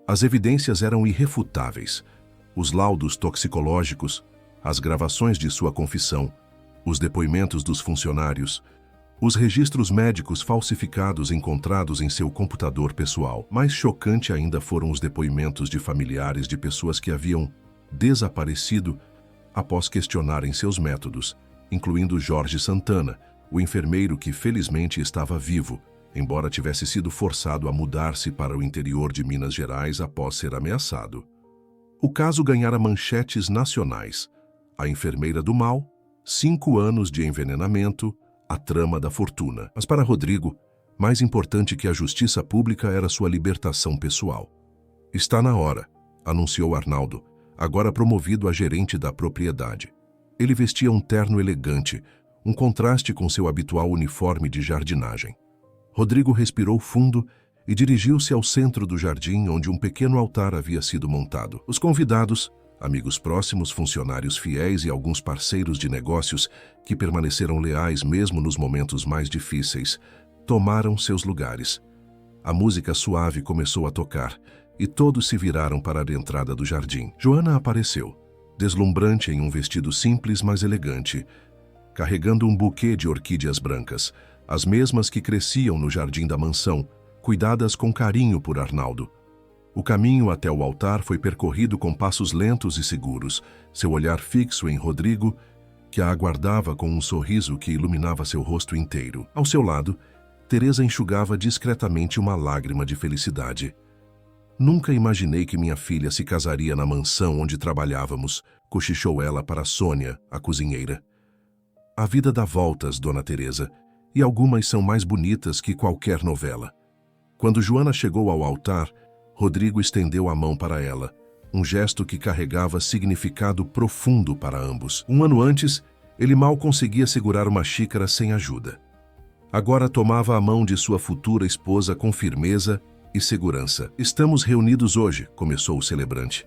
As evidências eram irrefutáveis. Os laudos toxicológicos, as gravações de sua confissão, os depoimentos dos funcionários, os registros médicos falsificados encontrados em seu computador pessoal. Mais chocante ainda foram os depoimentos de familiares de pessoas que haviam desaparecido após questionarem seus métodos, incluindo Jorge Santana, o enfermeiro que felizmente estava vivo, embora tivesse sido forçado a mudar-se para o interior de Minas Gerais após ser ameaçado. O caso ganhara manchetes nacionais. A enfermeira do mal, 5 anos de envenenamento, a trama da fortuna. Mas para Rodrigo, mais importante que a justiça pública era sua libertação pessoal. Está na hora, anunciou Arnaldo, agora promovido a gerente da propriedade. Ele vestia um terno elegante, um contraste com seu habitual uniforme de jardinagem. Rodrigo respirou fundo e dirigiu-se ao centro do jardim, onde um pequeno altar havia sido montado. Os convidados, amigos próximos, funcionários fiéis e alguns parceiros de negócios que permaneceram leais mesmo nos momentos mais difíceis, tomaram seus lugares. A música suave começou a tocar e todos se viraram para a entrada do jardim. Joana apareceu, deslumbrante em um vestido simples, mas elegante, carregando um buquê de orquídeas brancas, as mesmas que cresciam no jardim da mansão, cuidadas com carinho por Arnaldo. O caminho até o altar foi percorrido com passos lentos e seguros, seu olhar fixo em Rodrigo, que a aguardava com um sorriso que iluminava seu rosto inteiro. Ao seu lado, Teresa enxugava discretamente uma lágrima de felicidade. Nunca imaginei que minha filha se casaria na mansão onde trabalhávamos, cochichou ela para Sônia, a cozinheira. A vida dá voltas, Dona Teresa, e algumas são mais bonitas que qualquer novela. Quando Joana chegou ao altar, Rodrigo estendeu a mão para ela, um gesto que carregava significado profundo para ambos. Um ano antes, ele mal conseguia segurar uma xícara sem ajuda. Agora tomava a mão de sua futura esposa com firmeza e segurança. Estamos reunidos hoje, começou o celebrante,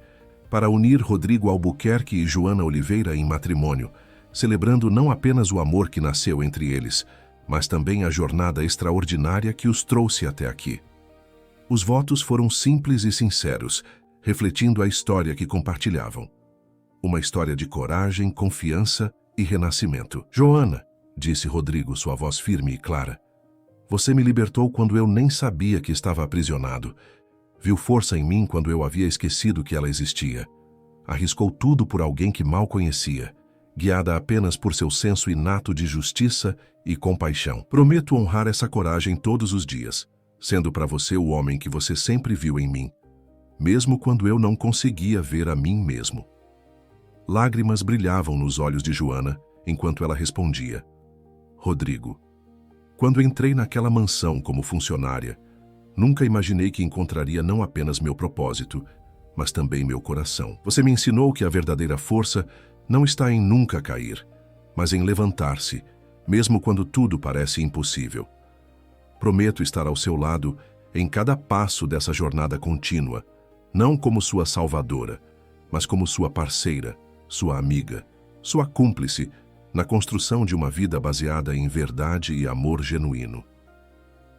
para unir Rodrigo Albuquerque e Joana Oliveira em matrimônio, celebrando não apenas o amor que nasceu entre eles, mas também a jornada extraordinária que os trouxe até aqui. Os votos foram simples e sinceros, refletindo a história que compartilhavam. Uma história de coragem, confiança e renascimento. Joana, disse Rodrigo, sua voz firme e clara, você me libertou quando eu nem sabia que estava aprisionado. Viu força em mim quando eu havia esquecido que ela existia. Arriscou tudo por alguém que mal conhecia, guiada apenas por seu senso inato de justiça e compaixão. Prometo honrar essa coragem todos os dias, sendo para você o homem que você sempre viu em mim, mesmo quando eu não conseguia ver a mim mesmo. Lágrimas brilhavam nos olhos de Joana enquanto ela respondia. Rodrigo, quando entrei naquela mansão como funcionária, nunca imaginei que encontraria não apenas meu propósito, mas também meu coração. Você me ensinou que a verdadeira força não está em nunca cair, mas em levantar-se, mesmo quando tudo parece impossível. Prometo estar ao seu lado em cada passo dessa jornada contínua, não como sua salvadora, mas como sua parceira, sua amiga, sua cúmplice na construção de uma vida baseada em verdade e amor genuíno.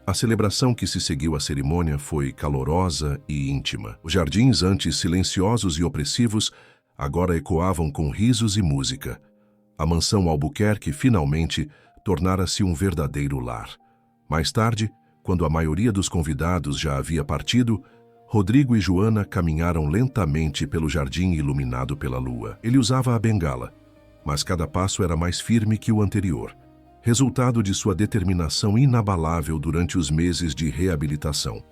A celebração que se seguiu à cerimônia foi calorosa e íntima. Os jardins, antes silenciosos e opressivos, agora ecoavam com risos e música. A mansão Albuquerque finalmente tornara-se um verdadeiro lar. Mais tarde, quando a maioria dos convidados já havia partido, Rodrigo e Joana caminharam lentamente pelo jardim iluminado pela lua. Ele usava a bengala, mas cada passo era mais firme que o anterior, resultado de sua determinação inabalável durante os meses de reabilitação.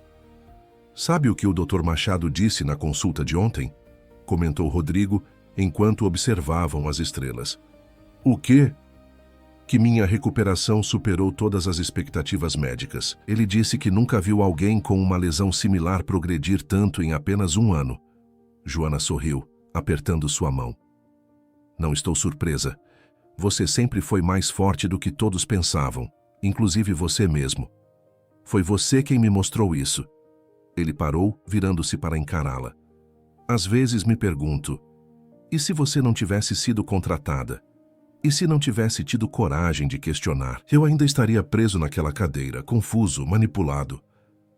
Sabe o que o Dr. Machado disse na consulta de ontem? Comentou Rodrigo enquanto observavam as estrelas. O quê? Que minha recuperação superou todas as expectativas médicas. Ele disse que nunca viu alguém com uma lesão similar progredir tanto em apenas um ano. Joana sorriu, apertando sua mão. Não estou surpresa. Você sempre foi mais forte do que todos pensavam, inclusive você mesmo. Foi você quem me mostrou isso. Ele parou, virando-se para encará-la. Às vezes me pergunto, e se você não tivesse sido contratada? E se não tivesse tido coragem de questionar? Eu ainda estaria preso naquela cadeira, confuso, manipulado.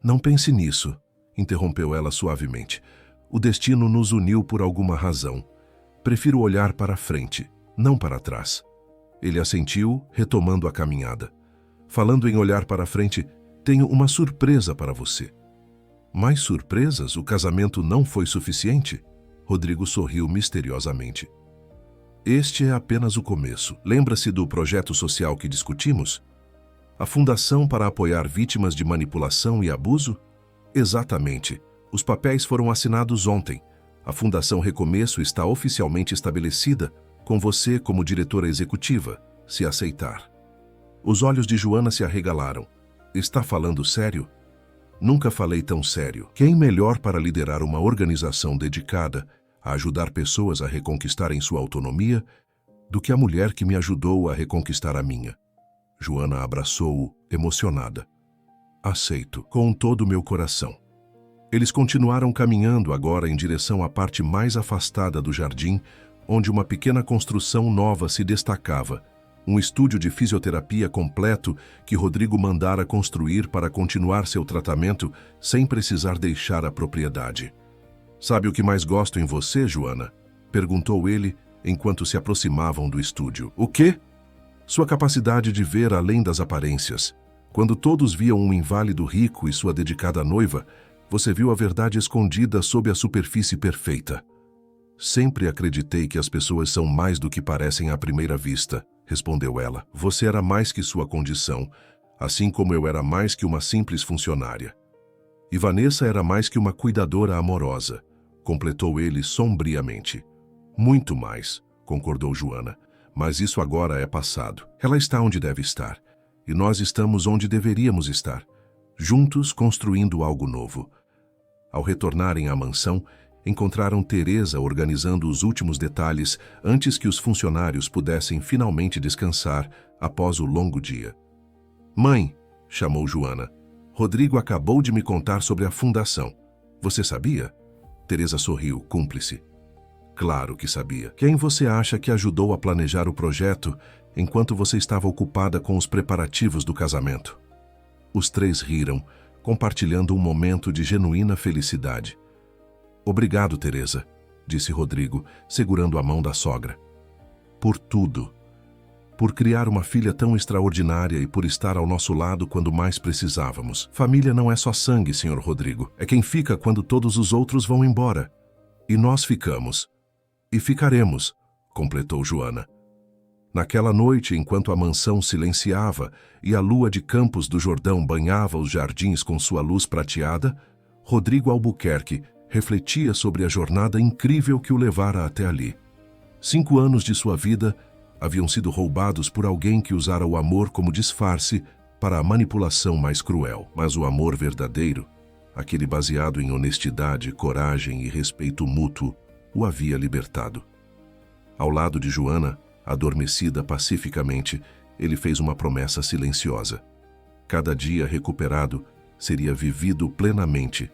Não pense nisso, interrompeu ela suavemente. O destino nos uniu por alguma razão. Prefiro olhar para frente, não para trás. Ele assentiu, retomando a caminhada. Falando em olhar para frente, tenho uma surpresa para você. Mais surpresas? O casamento não foi suficiente? Rodrigo sorriu misteriosamente. Este é apenas o começo. Lembra-se do projeto social que discutimos? A Fundação para apoiar vítimas de manipulação e abuso? Exatamente. Os papéis foram assinados ontem. A Fundação Recomeço está oficialmente estabelecida, com você como diretora executiva, se aceitar. Os olhos de Joana se arregalaram. Está falando sério? Nunca falei tão sério. Quem melhor para liderar uma organização dedicada a ajudar pessoas a reconquistarem sua autonomia do que a mulher que me ajudou a reconquistar a minha? Joana abraçou-o, emocionada. Aceito, com todo o meu coração. Eles continuaram caminhando agora em direção à parte mais afastada do jardim, onde uma pequena construção nova se destacava, um estúdio de fisioterapia completo que Rodrigo mandara construir para continuar seu tratamento sem precisar deixar a propriedade. Sabe o que mais gosto em você, Joana? Perguntou ele enquanto se aproximavam do estúdio. O quê? Sua capacidade de ver além das aparências. Quando todos viam um inválido rico e sua dedicada noiva, você viu a verdade escondida sob a superfície perfeita. Sempre acreditei que as pessoas são mais do que parecem à primeira vista, respondeu ela. Você era mais que sua condição, assim como eu era mais que uma simples funcionária. E Vanessa era mais que uma cuidadora amorosa, completou ele sombriamente. Muito mais, concordou Joana, mas isso agora é passado. Ela está onde deve estar, e nós estamos onde deveríamos estar, juntos construindo algo novo. Ao retornarem à mansão, encontraram Teresa organizando os últimos detalhes antes que os funcionários pudessem finalmente descansar após o longo dia. Mãe, chamou Joana, Rodrigo acabou de me contar sobre a fundação. Você sabia? Teresa sorriu, cúmplice. Claro que sabia. Quem você acha que ajudou a planejar o projeto enquanto você estava ocupada com os preparativos do casamento? Os três riram, compartilhando um momento de genuína felicidade. Obrigado, Teresa, disse Rodrigo, segurando a mão da sogra. Por tudo. Por criar uma filha tão extraordinária e por estar ao nosso lado quando mais precisávamos. Família não é só sangue, Sr. Rodrigo. É quem fica quando todos os outros vão embora. E nós ficamos. E ficaremos, completou Joana. Naquela noite, enquanto a mansão silenciava e a lua de Campos do Jordão banhava os jardins com sua luz prateada, Rodrigo Albuquerque refletia sobre a jornada incrível que o levara até ali. 5 anos de sua vida haviam sido roubados por alguém que usara o amor como disfarce para a manipulação mais cruel. Mas o amor verdadeiro, aquele baseado em honestidade, coragem e respeito mútuo, o havia libertado. Ao lado de Joana, adormecida pacificamente, ele fez uma promessa silenciosa. Cada dia recuperado seria vivido plenamente,